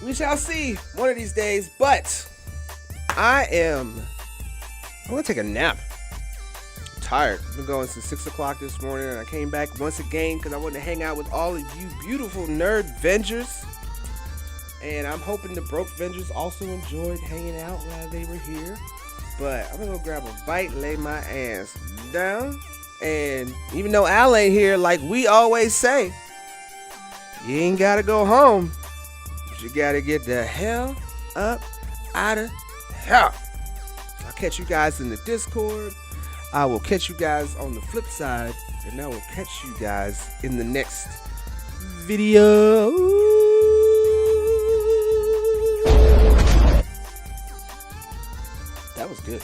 [SPEAKER 1] we shall see one of these days. But I'm going to take a nap. I'm tired. I've been going since 6 o'clock this morning, and I came back once again because I wanted to hang out with all of you beautiful Nerdvengers. And I'm hoping the Broke Vengers also enjoyed hanging out while they were here. But I'm going to go grab a bite, lay my ass down. And even though Al ain't here, like we always say, you ain't got to go home, but you got to get the hell up out of here. I'll catch you guys in the Discord. I will catch you guys on the flip side. And I will catch you guys in the next video. That was good.